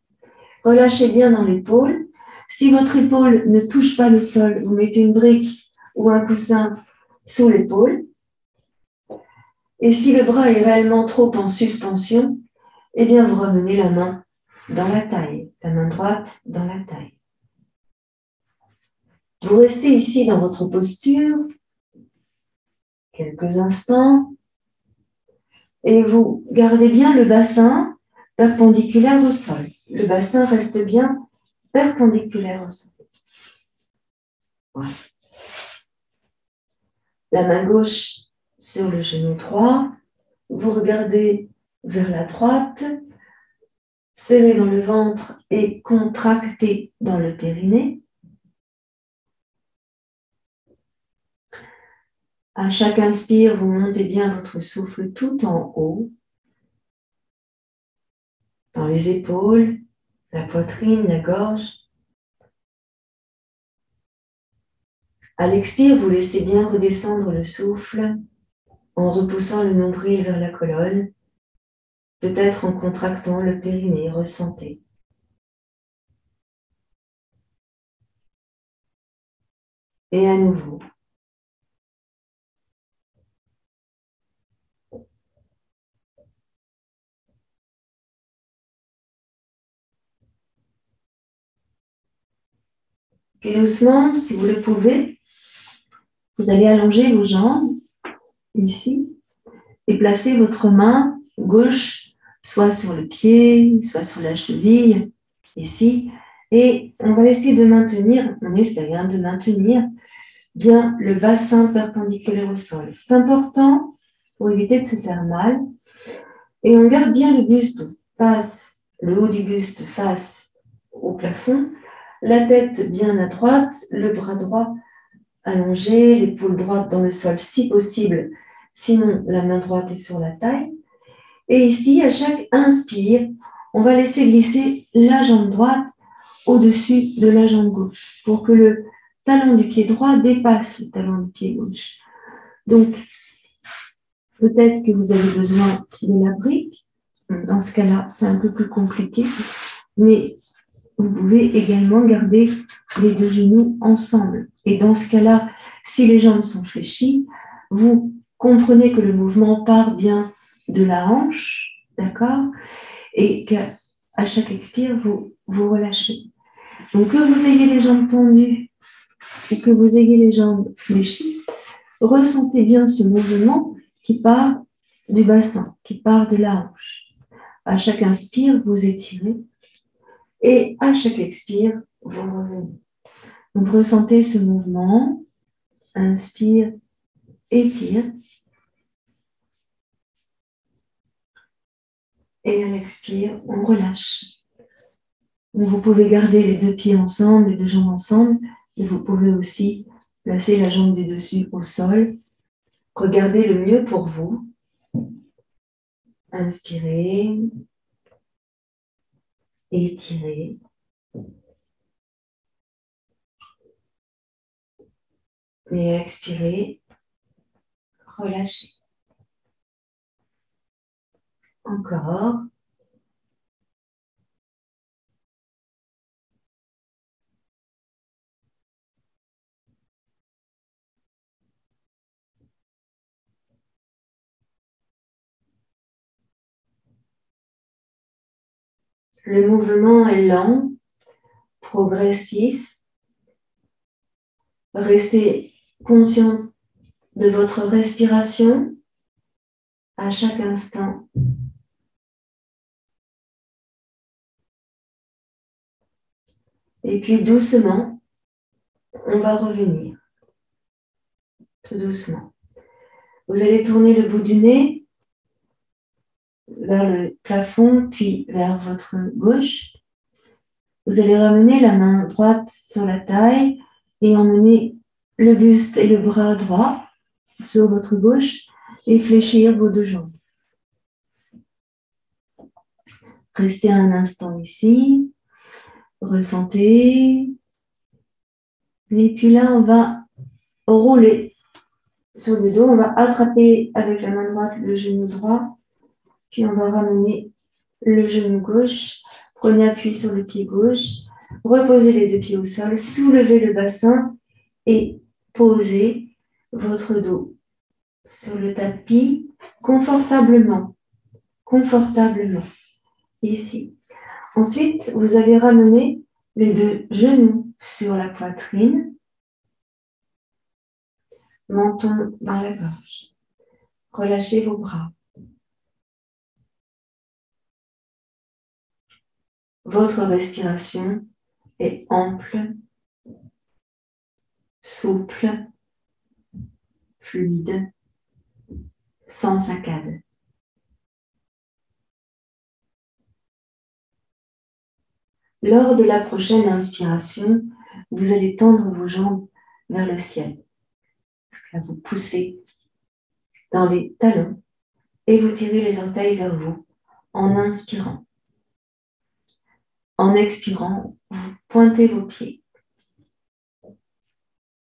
Speaker 1: Relâchez bien dans l'épaule. Si votre épaule ne touche pas le sol, vous mettez une brique ou un coussin sous l'épaule. Et si le bras est réellement trop en suspension, eh bien, vous ramenez la main dans la taille, la main droite dans la taille. Vous restez ici dans votre posture quelques instants et vous gardez bien le bassin perpendiculaire au sol. Le bassin reste bien perpendiculaire au sol. Voilà. La main gauche sur le genou droit, vous regardez vers la droite, serrez dans le ventre et contractez dans le périnée. À chaque inspire, vous montez bien votre souffle tout en haut, dans les épaules, la poitrine, la gorge. À l'expire, vous laissez bien redescendre le souffle en repoussant le nombril vers la colonne, peut-être en contractant le périnée, ressentez. Et à nouveau. Puis doucement, si vous le pouvez, vous allez allonger vos jambes ici et placer votre main gauche soit sur le pied, soit sur la cheville, ici, Et on va essayer de maintenir, on essaye de maintenir bien le bassin perpendiculaire au sol. C'est important pour éviter de se faire mal. Et on garde bien le buste face, le haut du buste face au plafond, la tête bien à droite, le bras droit allongé, l'épaule droite dans le sol si possible, sinon la main droite est sur la taille. Et ici, à chaque inspire, on va laisser glisser la jambe droite au-dessus de la jambe gauche pour que le talon du pied droit dépasse le talon du pied gauche. Donc, peut-être que vous avez besoin de la brique. Dans ce cas-là, c'est un peu plus compliqué, mais vous pouvez également garder les deux genoux ensemble. Et dans ce cas-là, si les jambes sont fléchies, vous comprenez que le mouvement part bien de la hanche, d'accord? Et qu'à chaque expire, vous relâchez. Donc, que vous ayez les jambes tendues ou que vous ayez les jambes fléchies, ressentez bien ce mouvement qui part du bassin, qui part de la hanche. À chaque inspire, vous étirez et à chaque expire, vous revenez. Donc, ressentez ce mouvement. Inspire, étire. Et à l'expire, on relâche. Donc, vous pouvez garder les deux pieds ensemble, les deux jambes ensemble, et vous pouvez aussi placer la jambe du dessus au sol. Regardez le mieux pour vous. Inspirez, étirez. Et expirez, relâchez. Encore. Le mouvement est lent, progressif. Restez conscient de votre respiration à chaque instant. Et puis doucement, on va revenir. Tout doucement. Vous allez tourner le bout du nez vers le plafond, puis vers votre gauche. Vous allez ramener la main droite sur la taille et emmener le buste et le bras droit sur votre gauche et fléchir vos deux jambes. Restez un instant ici, ressentez. Et puis là, on va rouler sur le dos. On va attraper avec la main droite le genou droit, puis on va ramener le genou gauche. Prenez appui sur le pied gauche. Reposez les deux pieds au sol, soulevez le bassin et posez votre dos sur le tapis confortablement. Confortablement. Ici. Ensuite, vous allez ramener les deux genoux sur la poitrine, menton dans la gorge. Relâchez vos bras. Votre respiration est ample, souple, fluide, sans saccade. Lors de la prochaine inspiration, vous allez tendre vos jambes vers le ciel. Là, vous poussez dans les talons et vous tirez les orteils vers vous en inspirant. En expirant, vous pointez vos pieds.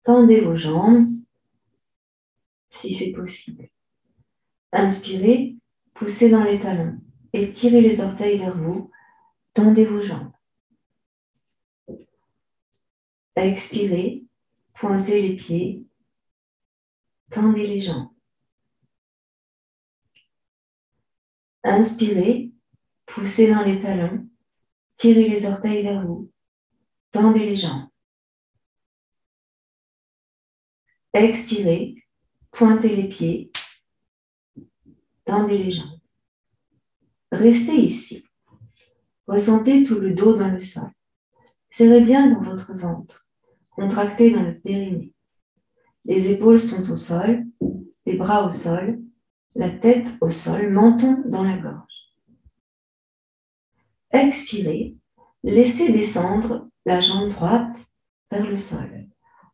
Speaker 1: Tendez vos jambes, si c'est possible. Inspirez, poussez dans les talons et tirez les orteils vers vous. Tendez vos jambes. Expirez, pointez les pieds, tendez les jambes. Inspirez, poussez dans les talons, tirez les orteils vers vous, tendez les jambes. Expirez, pointez les pieds, tendez les jambes. Restez ici. Ressentez tout le dos dans le sol. Serrez bien dans votre ventre, contractez dans le périnée. Les épaules sont au sol, les bras au sol, la tête au sol, menton dans la gorge. Expirez, laissez descendre la jambe droite vers le sol,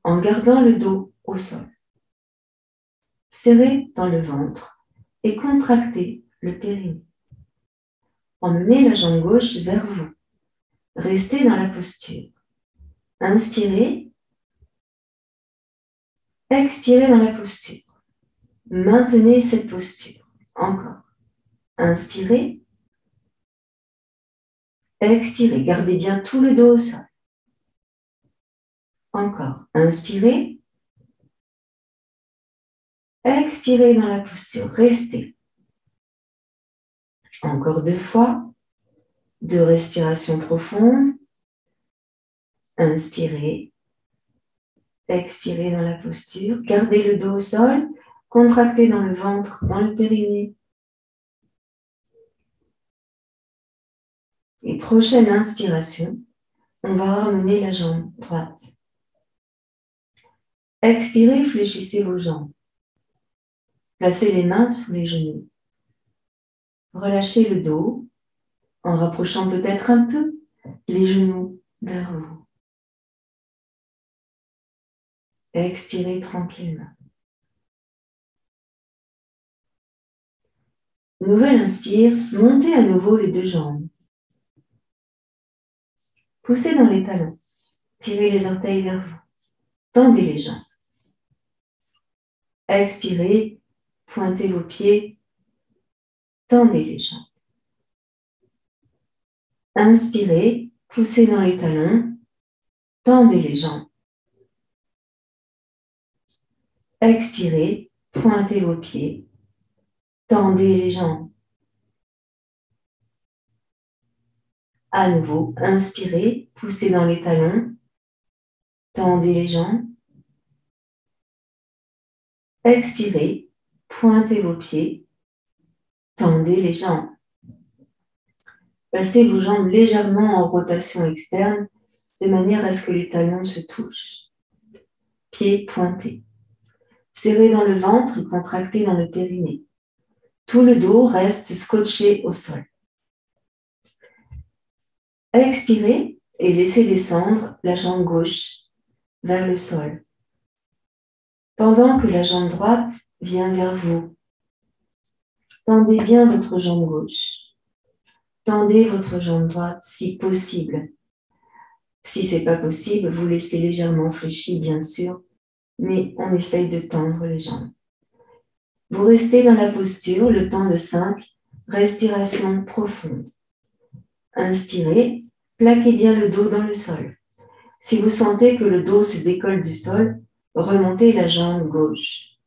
Speaker 1: en gardant le dos au sol. Serrez dans le ventre et contractez le périnée. Emmenez la jambe gauche vers vous. Restez dans la posture. Inspirez, expirez dans la posture. Maintenez cette posture. Encore. Inspirez, expirez. Gardez bien tout le dos au sol. Encore. Inspirez, expirez dans la posture. Restez. Encore 2 fois. 2 respirations profondes. Inspirez, expirez dans la posture. Gardez le dos au sol. Contractez dans le ventre, dans le périnée. Et prochaine inspiration, on va ramener la jambe droite. Expirez, fléchissez vos jambes. Placez les mains sous les genoux. Relâchez le dos en rapprochant peut-être un peu les genoux vers vous. Expirez tranquillement. Nouvelle inspire, montez à nouveau les 2 jambes. Poussez dans les talons. Tirez les orteils vers vous. Tendez les jambes. Expirez, pointez vos pieds. Tendez les jambes. Inspirez, poussez dans les talons. Tendez les jambes. Expirez, pointez vos pieds. Tendez les jambes. À nouveau, inspirez, poussez dans les talons. Tendez les jambes. Expirez, pointez vos pieds. Tendez les jambes. Placez vos jambes légèrement en rotation externe de manière à ce que les talons se touchent. Pieds pointés. Serrez dans le ventre et contractez dans le périnée. Tout le dos reste scotché au sol. Expirez et laissez descendre la jambe gauche vers le sol, pendant que la jambe droite vient vers vous. Tendez bien votre jambe gauche. Tendez votre jambe droite si possible. Si ce n'est pas possible, vous laissez légèrement fléchir, bien sûr, mais on essaye de tendre les jambes. Vous restez dans la posture le temps de 5 respirations profondes. Inspirez, plaquez bien le dos dans le sol. Si vous sentez que le dos se décolle du sol, remontez la jambe gauche.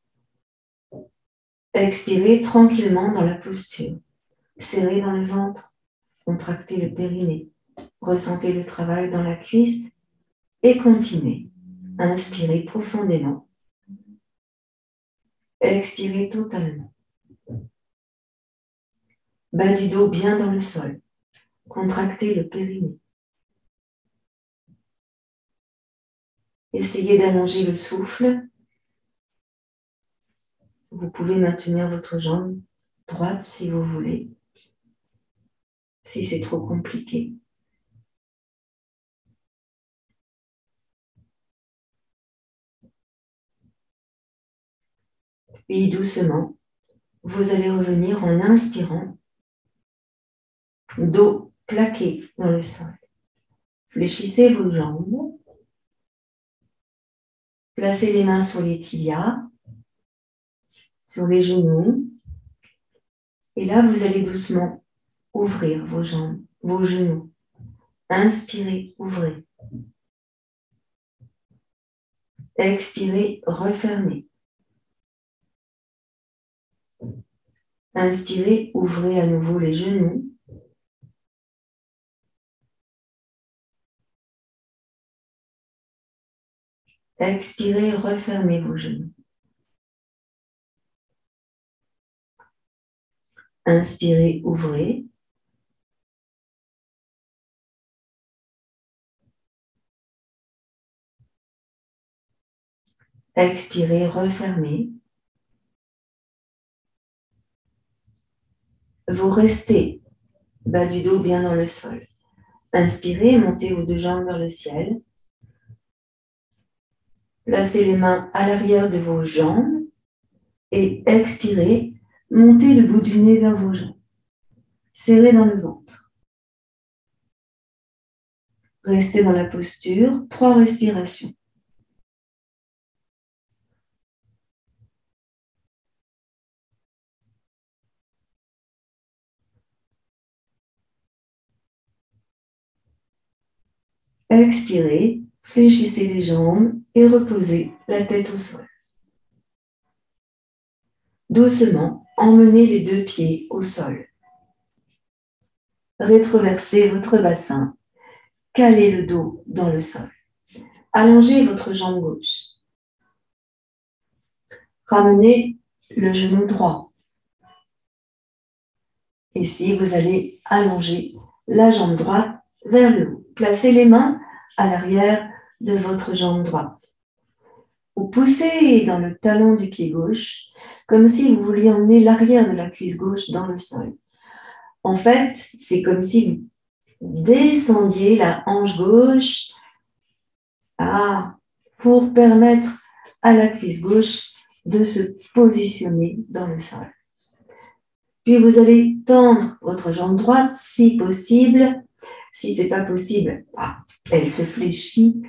Speaker 1: Expirez tranquillement dans la posture. Serrez dans le ventre, contractez le périnée. Ressentez le travail dans la cuisse et continuez. Inspirez profondément. Expirez totalement. Bas du dos bien dans le sol. Contractez le périnée. Essayez d'allonger le souffle. Vous pouvez maintenir votre jambe droite si vous voulez, si c'est trop compliqué. Puis doucement, vous allez revenir en inspirant, dos plaqué dans le sol. Fléchissez vos jambes. Placez les mains sur les tibias, sur les genoux. Et là, vous allez doucement ouvrir vos jambes, vos genoux. Inspirez, ouvrez. Expirez, refermez. Inspirez, ouvrez à nouveau les genoux. Expirez, refermez vos genoux. Inspirez, ouvrez. Expirez, refermez. Vous restez bas du dos bien dans le sol. Inspirez, montez vos deux jambes vers le ciel. Placez les mains à l'arrière de vos jambes et expirez, montez le bout du nez vers vos jambes. Serrez dans le ventre. Restez dans la posture, 3 respirations. Expirez, fléchissez les jambes et reposez la tête au sol. Doucement, emmenez les 2 pieds au sol. Rétroversez votre bassin. Calez le dos dans le sol. Allongez votre jambe gauche. Ramenez le genou droit. Ici, vous allez allonger la jambe droite vers le haut. Placez les mains à l'arrière de votre jambe droite. Vous poussez dans le talon du pied gauche, comme si vous vouliez emmener l'arrière de la cuisse gauche dans le sol. En fait, c'est comme si vous descendiez la hanche gauche pour permettre à la cuisse gauche de se positionner dans le sol. Puis vous allez tendre votre jambe droite si possible. Si ce n'est pas possible, elle se fléchit.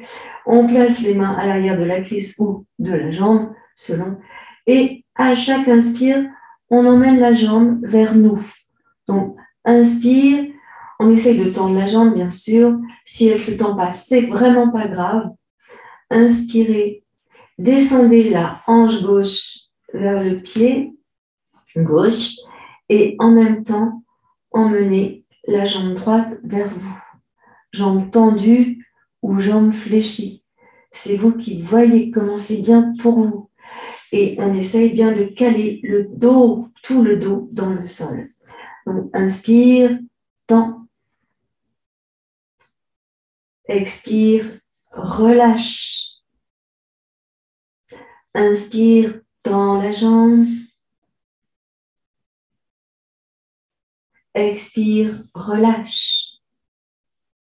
Speaker 1: On place les mains à l'arrière de la cuisse ou de la jambe, selon. Et à chaque inspire, on emmène la jambe vers nous. Donc, inspire, on essaye de tendre la jambe, bien sûr. Si elle ne se tend pas, c'est vraiment pas grave. Inspirez, descendez la hanche gauche vers le pied gauche et en même temps, emmenez la jambe droite vers vous. Jambe tendue ou jambe fléchie. C'est vous qui voyez comment c'est bien pour vous. Et on essaye bien de caler le dos, tout le dos dans le sol. Donc, inspire, tend. Expire, relâche. Inspire, tend la jambe. Expire, relâche.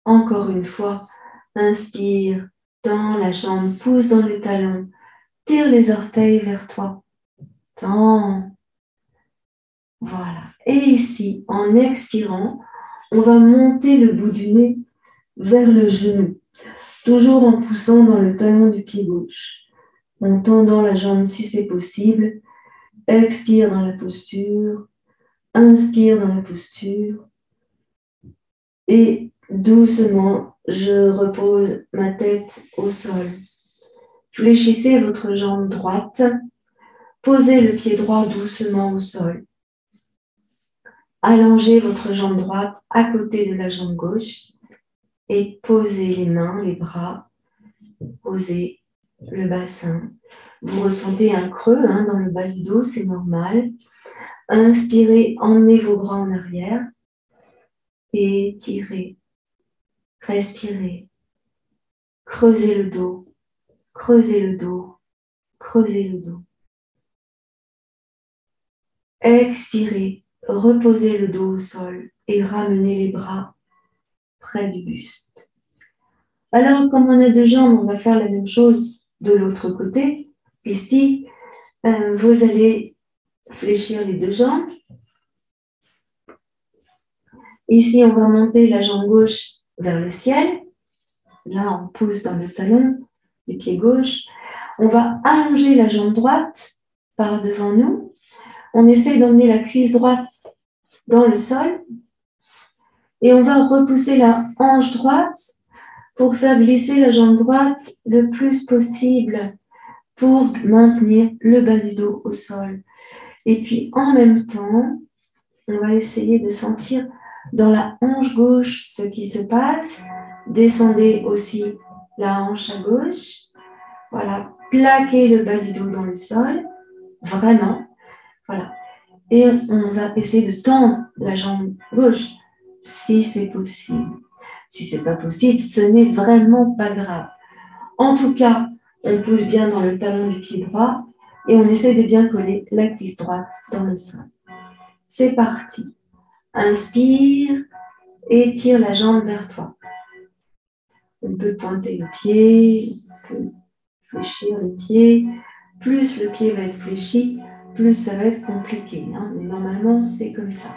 Speaker 1: Encore une fois, inspire, tends la jambe, pousse dans le talon, tire les orteils vers toi. Tends. Voilà. Et ici, en expirant, on va monter le bout du nez vers le genou, toujours en poussant dans le talon du pied gauche, en tendant la jambe si c'est possible. Expire dans la posture, inspire dans la posture et doucement, je repose ma tête au sol. Fléchissez votre jambe droite, posez le pied droit doucement au sol. Allongez votre jambe droite à côté de la jambe gauche et posez les mains, les bras, posez le bassin. Vous ressentez un creux dans le bas du dos, c'est normal. Inspirez, emmenez vos bras en arrière. Étirez, respirez, creusez le dos, creusez le dos, creusez le dos. Expirez, reposez le dos au sol et ramenez les bras près du buste. Alors, comme on a 2 jambes, on va faire la même chose de l'autre côté. Ici, vous allez fléchir les 2 jambes. Ici, on va monter la jambe gauche vers le ciel. Là, on pousse dans le talon du pied gauche. On va allonger la jambe droite par devant nous. On essaie d'emmener la cuisse droite dans le sol. Et on va repousser la hanche droite pour faire glisser la jambe droite le plus possible pour maintenir le bas du dos au sol. Et puis, en même temps, on va essayer de sentir dans la hanche gauche ce qui se passe. Descendez aussi la hanche à gauche. Voilà, plaquez le bas du dos dans le sol. Vraiment. Voilà. Et on va essayer de tendre la jambe gauche si c'est possible. Si ce n'est pas possible, ce n'est vraiment pas grave. En tout cas, on pousse bien dans le talon du pied droit et on essaie de bien coller la cuisse droite dans le sol. C'est parti. Inspire et tire la jambe vers toi. On peut pointer le pied, on peut fléchir le pied. Plus le pied va être fléchi, plus ça va être compliqué. Mais normalement, c'est comme ça.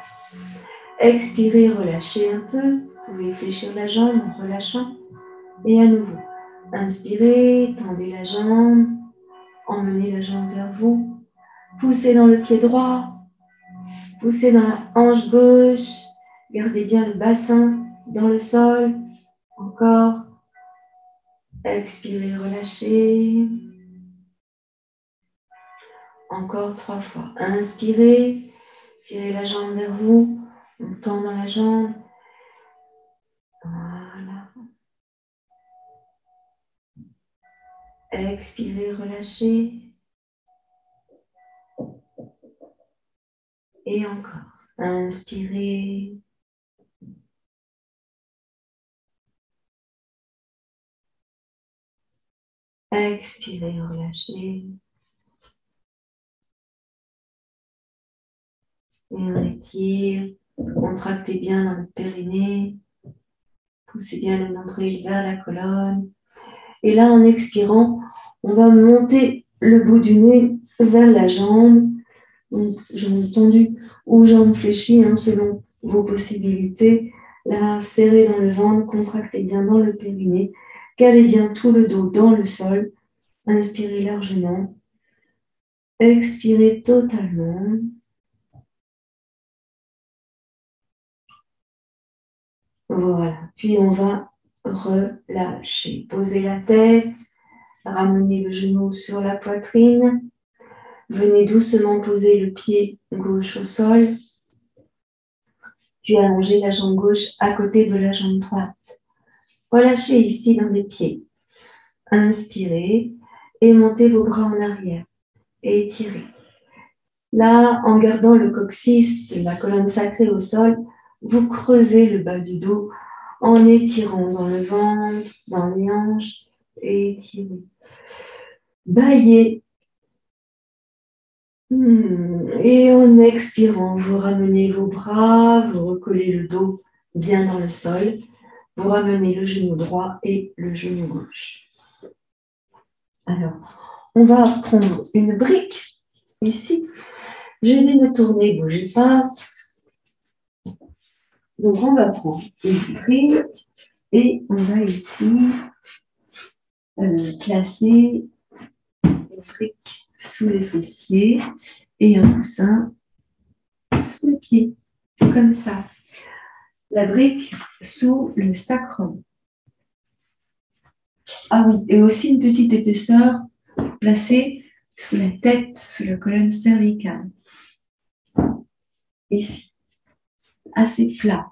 Speaker 1: Expirez, relâchez un peu. Vous pouvez fléchir la jambe en relâchant. Et à nouveau, inspirez, tendez la jambe, emmenez la jambe vers vous. Poussez dans le pied droit, poussez dans la hanche gauche. Gardez bien le bassin dans le sol. Encore. Expirez, relâchez. Encore 3 fois. Inspirez, tirez la jambe vers vous. On tend dans la jambe. Voilà. Expirez, relâchez. Et encore. Inspirez. Expirez, relâchez. Et on étire. Contractez bien dans le périnée. Poussez bien le nombril vers la colonne. Et là, en expirant, on va monter le bout du nez vers la jambe. Donc, jambes tendues ou jambes fléchies, selon vos possibilités. Là, serrez dans le ventre, contractez bien dans le périnée. Calez bien tout le dos dans le sol. Inspirez largement. Expirez totalement. Voilà. Puis on va relâcher. Posez la tête. Ramenez le genou sur la poitrine. Venez doucement poser le pied gauche au sol. Puis allongez la jambe gauche à côté de la jambe droite. Relâchez ici dans les pieds. Inspirez et montez vos bras en arrière. Et étirez. Là, en gardant le coccyx, la colonne sacrée au sol, vous creusez le bas du dos en étirant dans le ventre, dans les hanches, et étirez. Baillez. Et en expirant, vous ramenez vos bras, vous recollez le dos bien dans le sol, vous ramenez le genou droit et le genou gauche. Alors, on va prendre une brique ici. Je vais me tourner, ne bougez pas. Donc, on va prendre une brique et on va ici placer une brique sous les fessiers et un coussin sous le pied, comme ça. La brique sous le sacrum. Ah oui, et aussi une petite épaisseur placée sous la tête, sous la colonne cervicale. Ici, assez plat.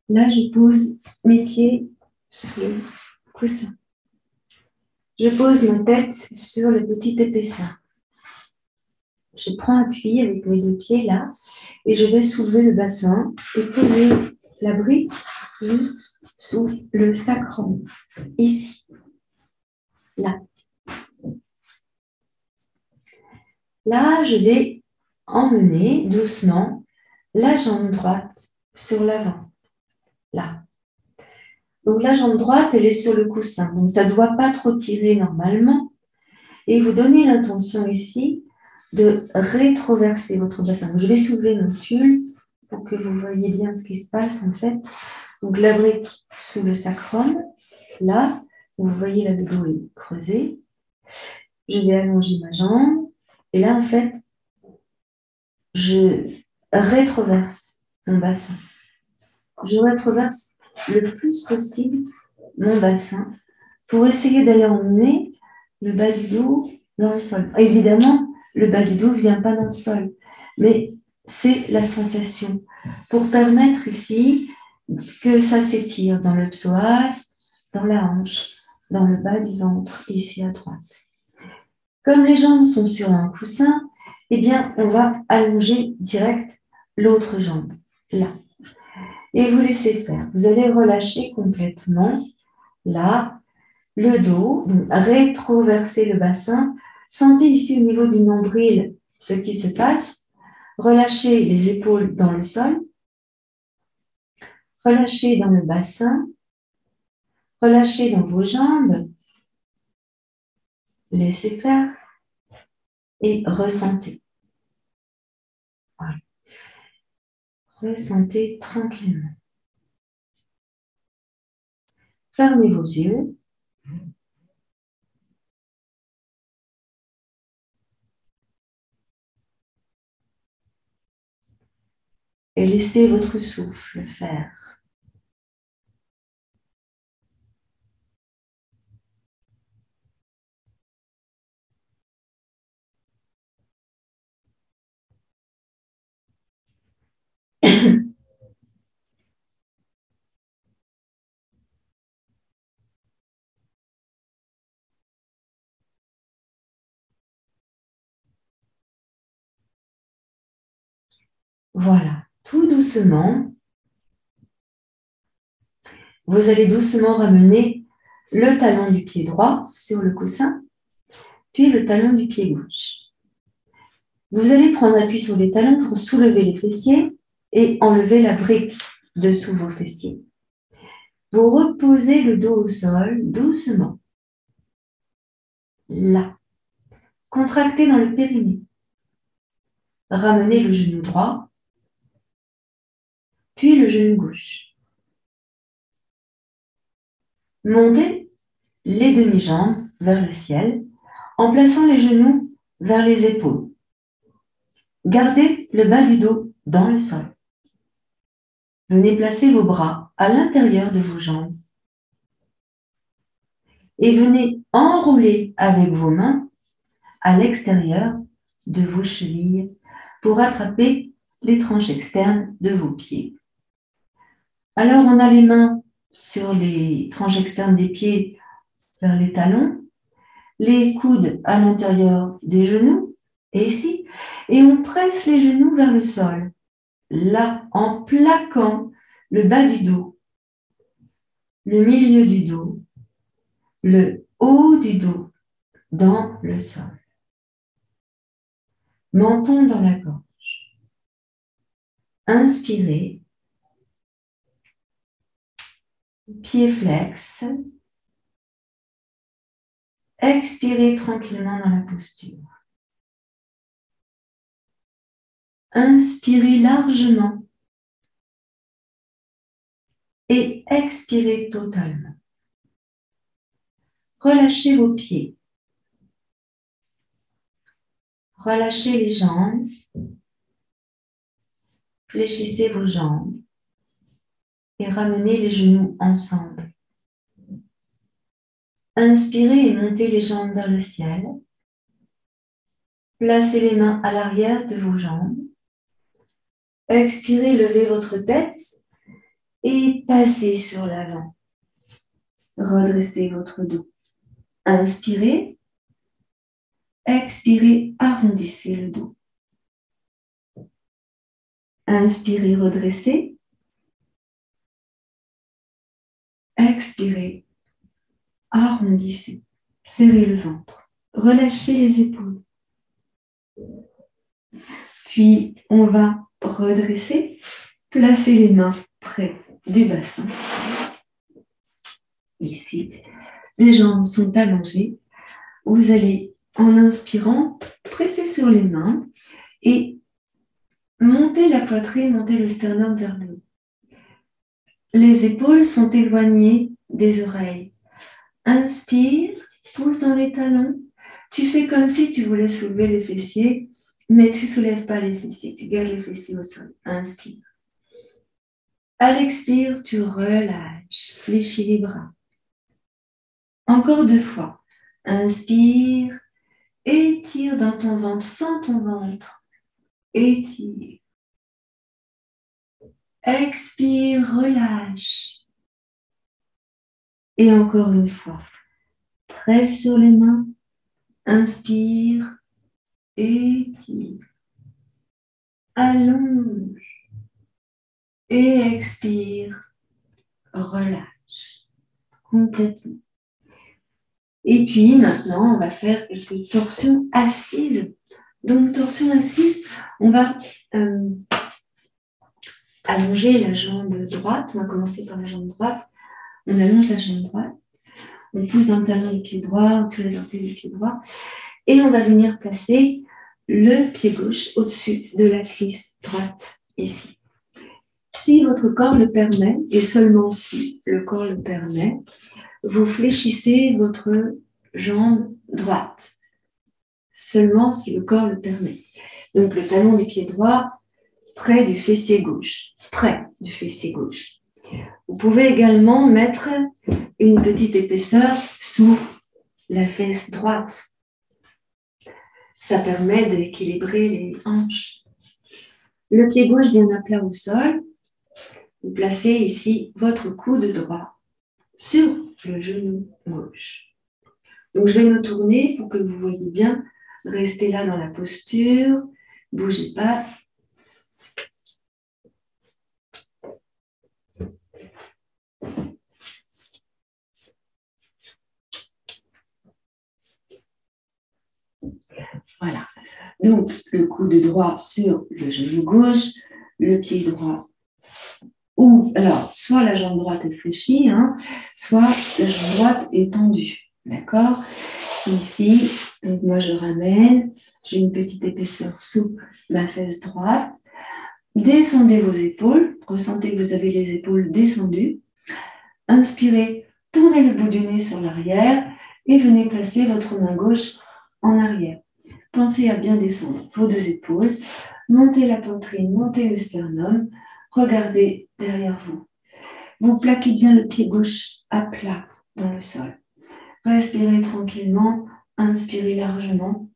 Speaker 1: Là, je pose mes pieds sur le coussin. Je pose ma tête sur la petite épaisseur. Je prends appui avec mes 2 pieds là et je vais soulever le bassin et poser la brique juste sous le sacrum, ici, là. Là, je vais emmener doucement la jambe droite sur l'avant, là. Donc la jambe droite, elle est sur le coussin, donc ça ne doit pas trop tirer normalement. Et vous donnez l'intention ici de rétroverser votre bassin. Donc, je vais soulever mon tulle pour que vous voyez bien ce qui se passe en fait. Donc la brique sous le sacrum, là, vous voyez la dos est creusée. Je vais allonger ma jambe et là en fait, je rétroverse mon bassin. Je rétroverse le plus possible mon bassin pour essayer d'aller emmener le bas du dos dans le sol. Évidemment, le bas du dos ne vient pas dans le sol, mais c'est la sensation pour permettre ici que ça s'étire dans le psoas, dans la hanche, dans le bas du ventre, ici à droite. Comme les jambes sont sur un coussin, eh bien, on va allonger direct l'autre jambe, là. Et vous laissez faire. Vous allez relâcher complètement, là, le dos, rétroversez le bassin. Sentez ici au niveau du nombril ce qui se passe. Relâchez les épaules dans le sol. Relâchez dans le bassin. Relâchez dans vos jambes. Laissez faire et ressentez. Voilà. Ressentez tranquillement. Fermez vos yeux. Et laissez votre souffle faire. Voilà, tout doucement, vous allez doucement ramener le talon du pied droit sur le coussin, puis le talon du pied gauche. Vous allez prendre appui sur les talons pour soulever les fessiers et enlever la brique dessous vos fessiers. Vous reposez le dos au sol doucement. Là. Contractez dans le périnée. Ramenez le genou droit, puis le genou gauche. Montez les demi-jambes vers le ciel en plaçant les genoux vers les épaules. Gardez le bas du dos dans le sol. Venez placer vos bras à l'intérieur de vos jambes et venez enrouler avec vos mains à l'extérieur de vos chevilles pour attraper les tranches externes de vos pieds. Alors, on a les mains sur les tranches externes des pieds vers les talons, les coudes à l'intérieur des genoux, et ici, et on presse les genoux vers le sol, là, en plaquant le bas du dos, le milieu du dos, le haut du dos dans le sol. Menton dans la gorge. Inspirez. Pieds flex. Expirez tranquillement dans la posture. Inspirez largement et expirez totalement. Relâchez vos pieds. Relâchez les jambes. Fléchissez vos jambes et ramenez les genoux ensemble. Inspirez et montez les jambes vers le ciel. Placez les mains à l'arrière de vos jambes. Expirez, levez votre tête et passez sur l'avant. Redressez votre dos. Inspirez. Expirez, arrondissez le dos. Inspirez, redressez. Expirez, arrondissez. Serrez le ventre. Relâchez les épaules. Puis, on va redresser. Placez les mains près du bassin. Ici, les jambes sont allongées. Vous allez, en inspirant, presser sur les mains et monter la poitrine, monter le sternum vers le haut. Les épaules sont éloignées des oreilles. Inspire, pousse dans les talons. Tu fais comme si tu voulais soulever les fessiers, mais tu ne soulèves pas les fessiers. Tu gardes les fessiers au sol. Inspire. À l'expire, tu relâches. Fléchis les bras. Encore 2 fois. Inspire. Étire dans ton ventre, sens ton ventre. Étire. Expire, relâche. Et encore 1 fois. Presse sur les mains. Inspire. Étire. Allonge. Et expire. Relâche. Complètement. Et puis maintenant, on va faire quelques torsions assises. Donc, torsion assise, on va allonger la jambe droite. On va commencer par la jambe droite. On allonge la jambe droite. On pousse dans le talon du pied droit, sur les orteils du pied droit. Et on va venir placer le pied gauche au-dessus de la cuisse droite, ici. Si votre corps le permet, et seulement si le corps le permet, vous fléchissez votre jambe droite. Seulement si le corps le permet. Donc le talon du pied droit près du fessier gauche. Près du fessier gauche. Vous pouvez également mettre une petite épaisseur sous la fesse droite. Ça permet d'équilibrer les hanches. Le pied gauche vient à plat au sol. Vous placez ici votre coude droit sur le genou gauche. Donc, je vais me tourner pour que vous voyez bien. Restez là dans la posture. Bougez pas. Voilà. Donc, le coude droit sur le genou gauche, le pied droit. Ou, alors, soit la jambe droite est fléchie, soit la jambe droite est tendue. D'accord? Ici, donc moi je ramène, j'ai une petite épaisseur sous ma fesse droite. Descendez vos épaules, ressentez que vous avez les épaules descendues. Inspirez, tournez le bout du nez sur l'arrière et venez placer votre main gauche en arrière. Pensez à bien descendre vos deux épaules, montez la poitrine, montez le sternum, regardez derrière vous. Vous plaquez bien le pied gauche à plat dans le sol. Respirez tranquillement, inspirez largement.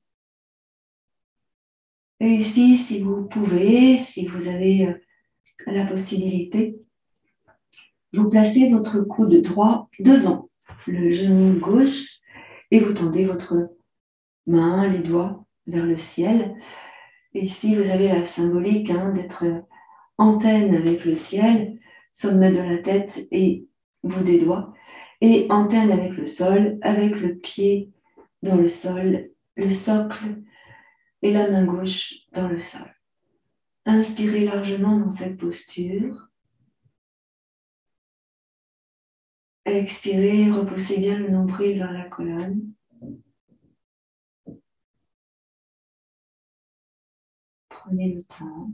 Speaker 1: Et ici, si vous pouvez, si vous avez la possibilité, vous placez votre coude droit devant le genou gauche et vous tendez votre main, les doigts vers le ciel. Et ici, vous avez la symbolique d'être antenne avec le ciel, sommet de la tête et bout des doigts, et antenne avec le sol, avec le pied dans le sol, le socle et la main gauche dans le sol. Inspirez largement dans cette posture. Expirez, repoussez bien le nombril vers la colonne. Prenez le temps.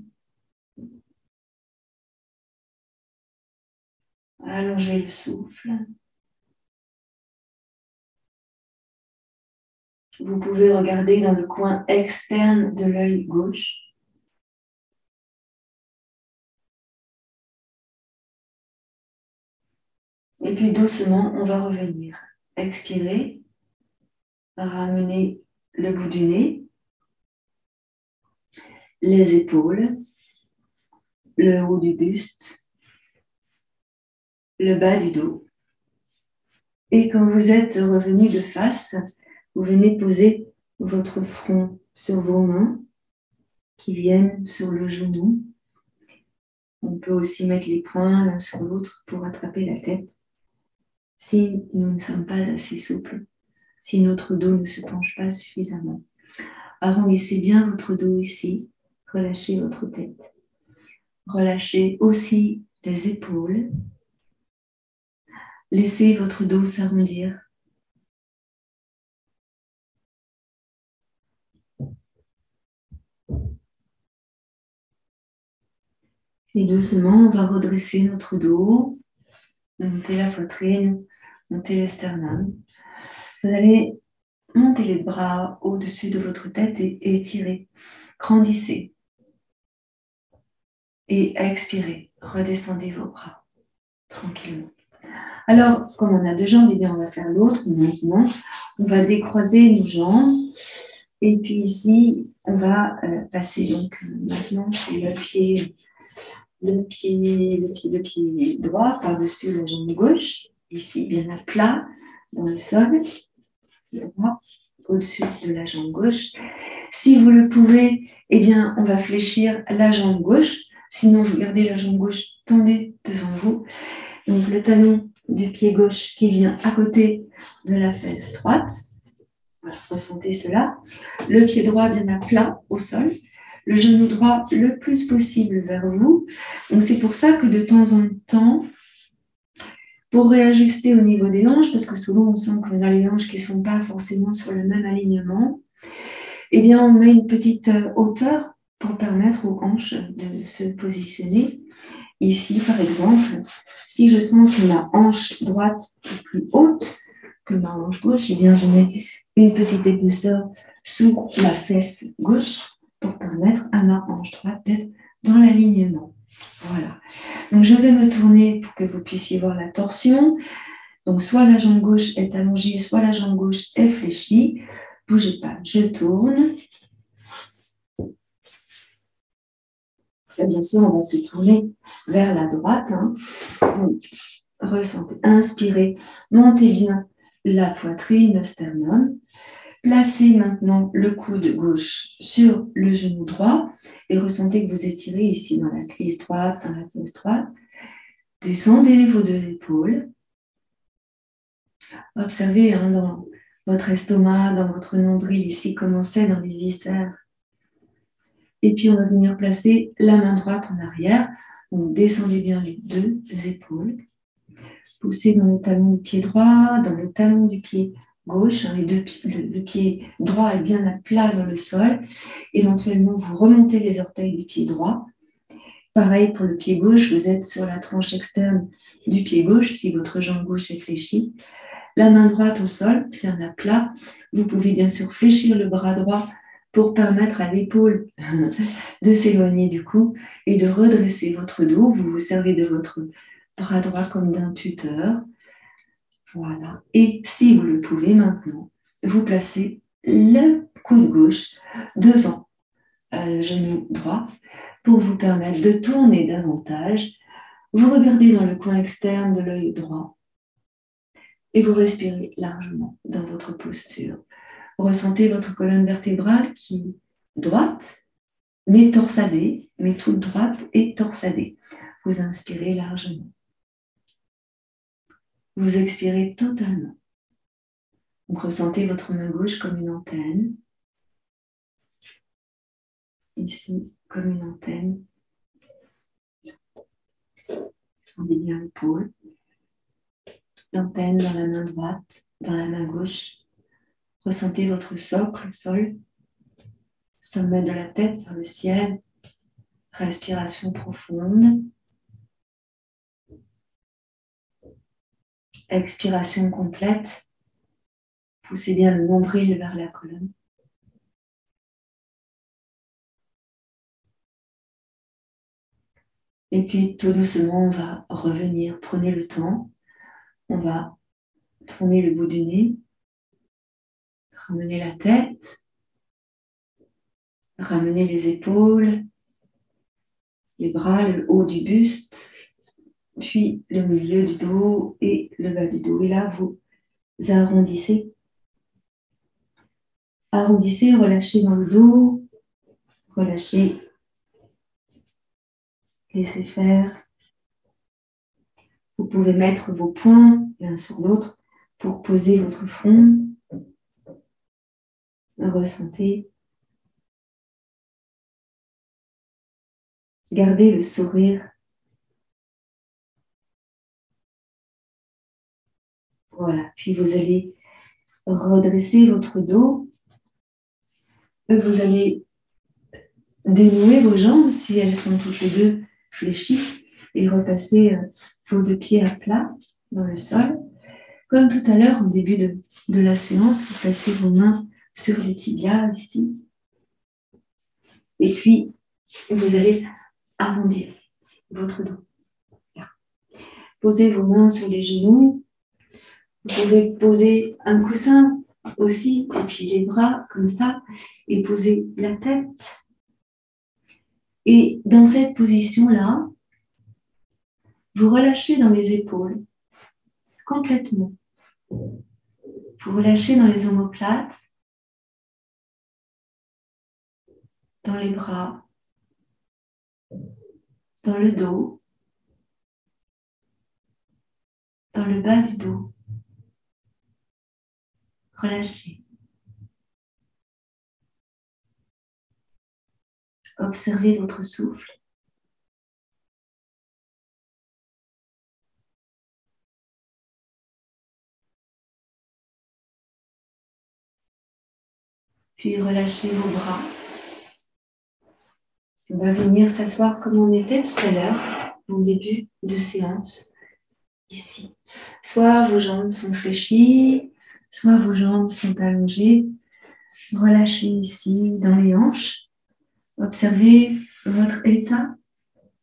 Speaker 1: Allongez le souffle. Vous pouvez regarder dans le coin externe de l'œil gauche. Et puis doucement, on va revenir. Expirez. Ramenez le bout du nez. Les épaules. Le haut du buste. Le bas du dos. Et quand vous êtes revenu de face, vous venez poser votre front sur vos mains qui viennent sur le genou. On peut aussi mettre les poings l'un sur l'autre pour attraper la tête. Si nous ne sommes pas assez souples, si notre dos ne se penche pas suffisamment. Arrondissez bien votre dos ici, relâchez votre tête. Relâchez aussi les épaules. Laissez votre dos s'arrondir. Et doucement, on va redresser notre dos, monter la poitrine, monter le sternum. Vous allez monter les bras au-dessus de votre tête et étirer. Grandissez. Et expirez. Redescendez vos bras tranquillement. Alors, comme on a deux jambes, eh bien, on va faire l'autre maintenant. On va décroiser nos jambes. Et puis ici, on va passer donc maintenant c'est le pied droit par-dessus la jambe gauche. Ici, bien à plat dans le sol. Le droit au-dessus de la jambe gauche. Si vous le pouvez, eh bien, on va fléchir la jambe gauche. Sinon, vous gardez la jambe gauche tendue devant vous. Donc, le talon du pied gauche qui vient à côté de la fesse droite. Voilà, ressentez cela. Le pied droit bien à plat au sol. Le genou droit le plus possible vers vous. Donc c'est pour ça que de temps en temps, pour réajuster au niveau des hanches, parce que souvent on sent qu'on a les hanches qui ne sont pas forcément sur le même alignement, eh bien on met une petite hauteur pour permettre aux hanches de se positionner. Ici, par exemple, si je sens que ma hanche droite est plus haute que ma hanche gauche, eh bien je mets une petite épaisseur sous la fesse gauche pour permettre à ma hanche droite d'être dans l'alignement. Voilà. Donc, je vais me tourner pour que vous puissiez voir la torsion. Donc, soit la jambe gauche est allongée, soit la jambe gauche est fléchie. Bougez pas, je tourne. Et bien sûr, on va se tourner vers la droite. Donc, ressentez, inspirez, montez bien la poitrine, le sternum. Placez maintenant le coude gauche sur le genou droit et ressentez que vous étirez ici dans la cuisse droite, dans la cuisse droite. Descendez vos deux épaules. Observez dans votre estomac, dans votre nombril ici, comment c'est dans les viscères. Et puis on va venir placer la main droite en arrière. Donc descendez bien les deux épaules. Poussez dans le talon du pied droit, dans le talon du pied gauche, le pied droit est bien à plat dans le sol. Éventuellement, vous remontez les orteils du pied droit. Pareil pour le pied gauche, vous êtes sur la tranche externe du pied gauche si votre jambe gauche est fléchie. La main droite au sol, bien à plat. Vous pouvez bien sûr fléchir le bras droit pour permettre à l'épaule de s'éloigner du cou et de redresser votre dos. Vous vous servez de votre bras droit comme d'un tuteur. Voilà. Et si vous le pouvez maintenant, vous placez le coude gauche devant le genou droit pour vous permettre de tourner davantage. Vous regardez dans le coin externe de l'œil droit et vous respirez largement dans votre posture. Ressentez votre colonne vertébrale qui est droite, mais torsadée, mais toute droite et torsadée. Vous inspirez largement. Vous expirez totalement. Donc, ressentez votre main gauche comme une antenne. Ici, comme une antenne. Descendez bien l'épaule. L'antenne dans la main droite, dans la main gauche. Ressentez votre socle, le sol. Sommet de la tête vers le ciel. Respiration profonde. Expiration complète. Poussez bien le nombril vers la colonne. Et puis tout doucement, on va revenir. Prenez le temps. On va tourner le bout du nez. Ramener la tête. Ramener les épaules. Les bras, le haut du buste. Puis le milieu du dos et le bas du dos. Et là, vous arrondissez. Arrondissez, relâchez dans le dos. Relâchez. Laissez faire. Vous pouvez mettre vos poings l'un sur l'autre pour poser votre front. Ressentez. Gardez le sourire. Voilà. Puis vous allez redresser votre dos. Vous allez dénouer vos jambes si elles sont toutes les deux fléchies et repasser vos deux pieds à plat dans le sol. Comme tout à l'heure, au début de la séance, vous placez vos mains sur les tibias ici. Et puis, vous allez arrondir votre dos. Là. Posez vos mains sur les genoux. Vous pouvez poser un coussin aussi, et puis les bras comme ça, et poser la tête. Et dans cette position-là, vous relâchez dans les épaules, complètement. Vous relâchez dans les omoplates, dans les bras, dans le dos. dans le bas du dos. Relâchez. Observez votre souffle. Puis relâchez vos bras. On va venir s'asseoir comme on était tout à l'heure, en début de séance, ici. Soit vos jambes sont fléchies, soit vos jambes sont allongées. Relâchez ici dans les hanches. Observez votre état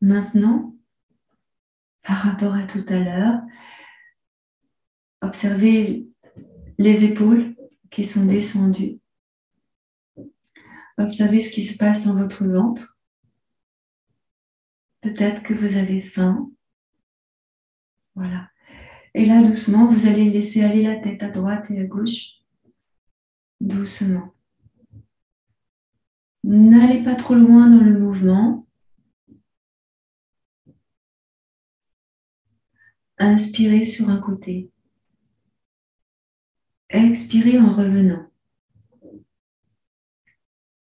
Speaker 1: maintenant par rapport à tout à l'heure. Observez les épaules qui sont descendues. Observez ce qui se passe dans votre ventre. Peut-être que vous avez faim. Voilà. Et là, doucement, vous allez laisser aller la tête à droite et à gauche. Doucement. N'allez pas trop loin dans le mouvement. Inspirez sur un côté. Expirez en revenant.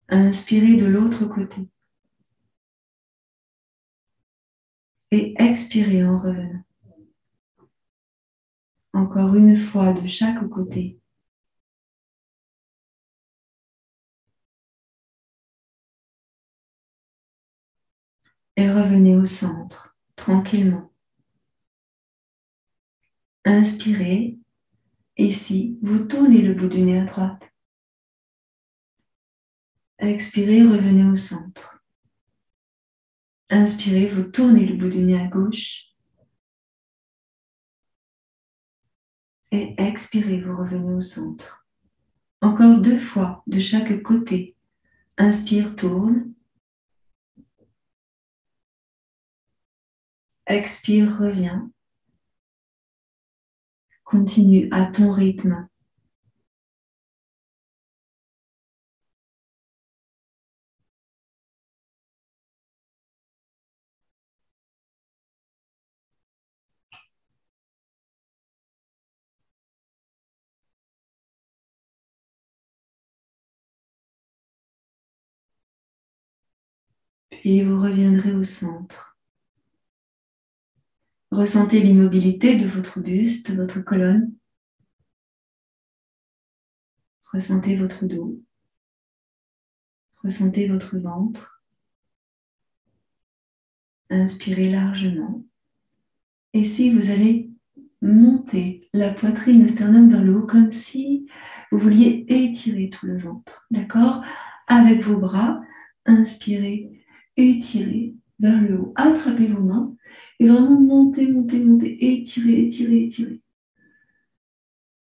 Speaker 1: Inspirez de l'autre côté. Et expirez en revenant. Encore une fois de chaque côté. Et revenez au centre, tranquillement. Inspirez. Ici, vous tournez le bout du nez à droite. Expirez, revenez au centre. Inspirez, vous tournez le bout du nez à gauche. Et expirez, vous revenez au centre. Encore 2 fois de chaque côté. Inspire, tourne. Expire, reviens. Continue à ton rythme. Puis vous reviendrez au centre. Ressentez l'immobilité de votre buste, votre colonne. Ressentez votre dos. Ressentez votre ventre. Inspirez largement. Et si vous allez monter la poitrine, le sternum vers le haut, comme si vous vouliez étirer tout le ventre. D'accord? Avec vos bras, inspirez, étirez vers le haut. Attrapez vos mains et vraiment montez, montez, montez. Étirez, étirez, étirez.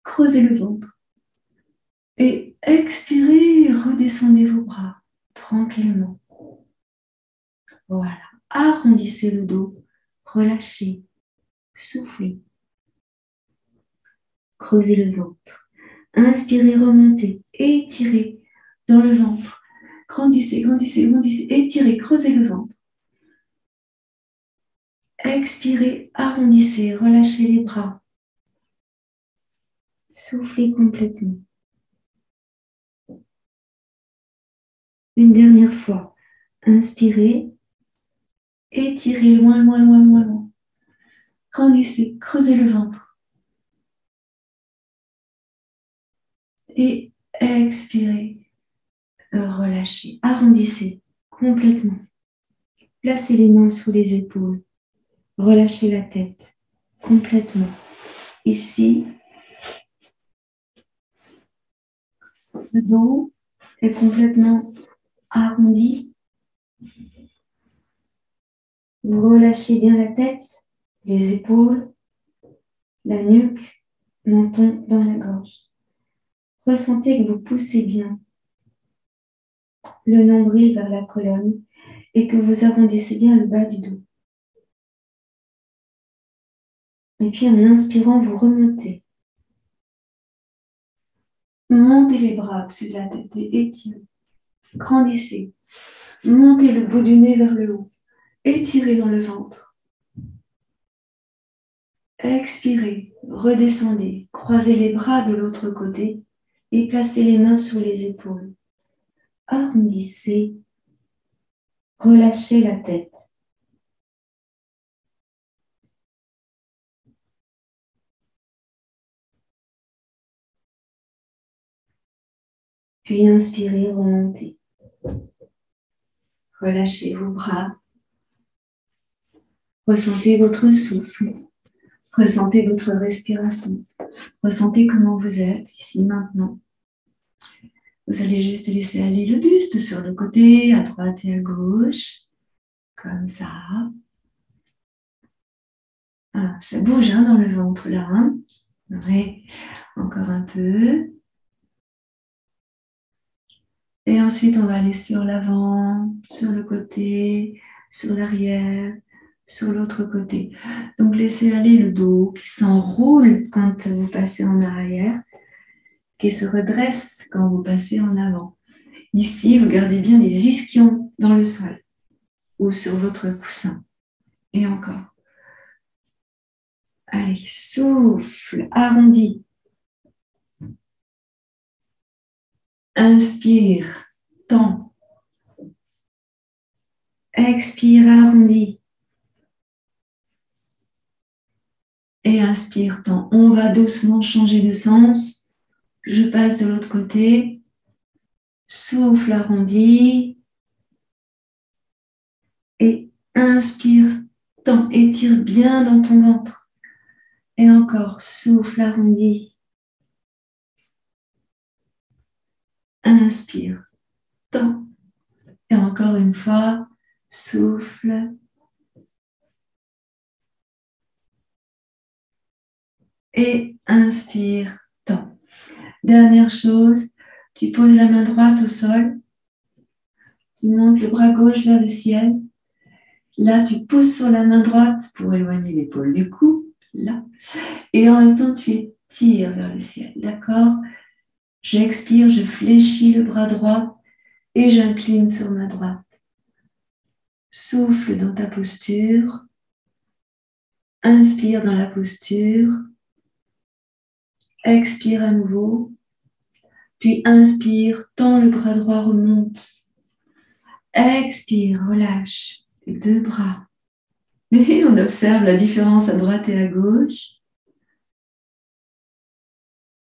Speaker 1: Creusez le ventre. Et expirez, redescendez vos bras tranquillement. Voilà. Arrondissez le dos. Relâchez. Soufflez. Creusez le ventre. Inspirez, remontez. Étirez dans le ventre. Grandissez, grandissez, grandissez. Étirez, creusez le ventre. Expirez, arrondissez, relâchez les bras. Soufflez complètement. Une dernière fois. Inspirez. Étirez loin, loin, loin, loin, loin. Grandissez, creusez le ventre. Et expirez. Relâchez, arrondissez complètement. Placez les mains sous les épaules. Relâchez la tête complètement. Ici, le dos est complètement arrondi. Vous relâchez bien la tête, les épaules, la nuque, menton dans la gorge. Ressentez que vous poussez bien le nombril vers la colonne et que vous arrondissez bien le bas du dos. Et puis en inspirant, vous remontez. Montez les bras au-dessus de la tête et étirez. Grandissez. Montez le bout du nez vers le haut. Étirez dans le ventre. Expirez, redescendez, croisez les bras de l'autre côté et placez les mains sur les épaules. Arrondissez, relâchez la tête. Puis inspirez, remontez. Relâchez vos bras. Ressentez votre souffle. Ressentez votre respiration. Ressentez comment vous êtes ici maintenant. Vous allez juste laisser aller le buste sur le côté, à droite et à gauche. Comme ça. Ah, ça bouge hein, dans le ventre là. Hein. Ouais. Encore un peu. Et ensuite, on va aller sur l'avant, sur le côté, sur l'arrière, sur l'autre côté. Donc, laissez aller le dos qui s'enroule quand vous passez en arrière, qui se redresse quand vous passez en avant. Ici, vous gardez bien les ischions dans le sol ou sur votre coussin. Et encore. Allez, souffle, arrondi. Inspire, tend. Expire, arrondi. Et inspire, tend. On va doucement changer de sens. Je passe de l'autre côté. Souffle, arrondi. Et inspire, tend. Étire bien dans ton ventre. Et encore, souffle, arrondi. Inspire, tend. Et encore une fois, souffle. Et inspire, tend. Dernière chose, tu poses la main droite au sol. Tu montes le bras gauche vers le ciel. Là, tu pousses sur la main droite pour éloigner l'épaule du cou. Là. Et en même temps, tu étires vers le ciel. D'accord? J'expire, je fléchis le bras droit et j'incline sur ma droite. Souffle dans ta posture. Inspire dans la posture. Expire à nouveau. Puis inspire, tends le bras droit, remonte. Expire, relâche les deux bras. Et on observe la différence à droite et à gauche.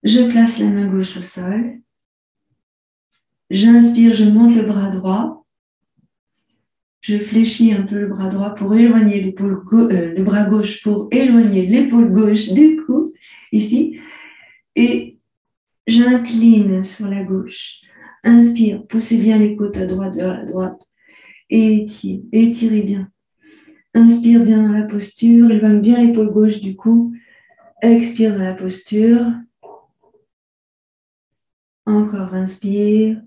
Speaker 1: Je place la main gauche au sol. J'inspire, je monte le bras droit. Je fléchis un peu le bras droit pour éloigner le bras gauche pour éloigner l'épaule gauche du cou, ici. Et j'incline sur la gauche. Inspire, poussez bien les côtes à droite vers la droite. Et étirez bien. Inspire bien dans la posture, éloigne bien l'épaule gauche du cou. Expire dans la posture. Encore, inspire.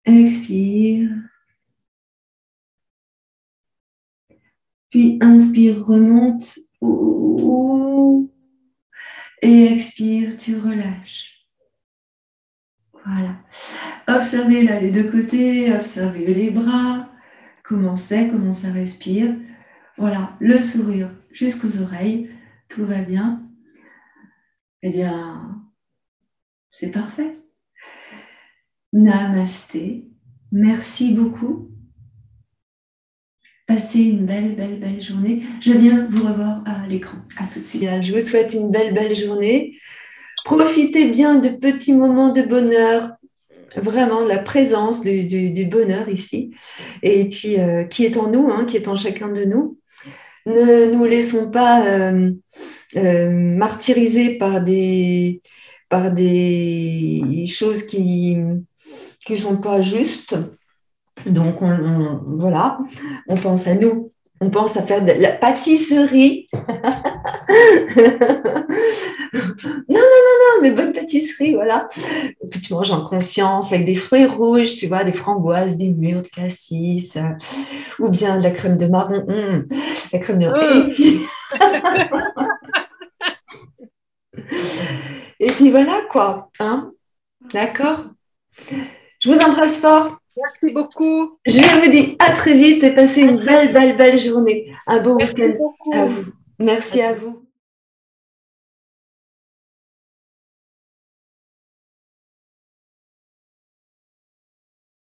Speaker 1: Expire. Puis inspire, remonte. Et expire, tu relâches. Voilà. Observez là les deux côtés, observez les bras. Comment c'est, comment ça respire. Voilà, le sourire jusqu'aux oreilles. Tout va bien. Eh bien, c'est parfait. Namasté. Merci beaucoup. Passez une belle journée. Je viens vous revoir à l'écran. À tout de suite. Bien, je vous souhaite une belle journée. Profitez bien de petits moments de bonheur, vraiment de la présence du bonheur ici. Et puis, qui est en nous, hein, qui est en chacun de nous. Ne nous laissons pas martyriser par des choses qui ne sont pas justes. Donc, voilà, on pense à nous. On pense à faire de la pâtisserie. Non, des bonnes pâtisseries, voilà. Tu manges en conscience avec des fruits rouges, tu vois, des framboises, des mûres, de cassis, ou bien de la crème de marron, la crème de marron. Et puis voilà, quoi. Hein, d'accord? Je vous embrasse fort.
Speaker 2: Merci beaucoup.
Speaker 1: Je vous dis à très vite et passez une belle journée. Un beau
Speaker 2: Merci
Speaker 1: week-end à
Speaker 2: beaucoup.
Speaker 1: vous. Merci à vous.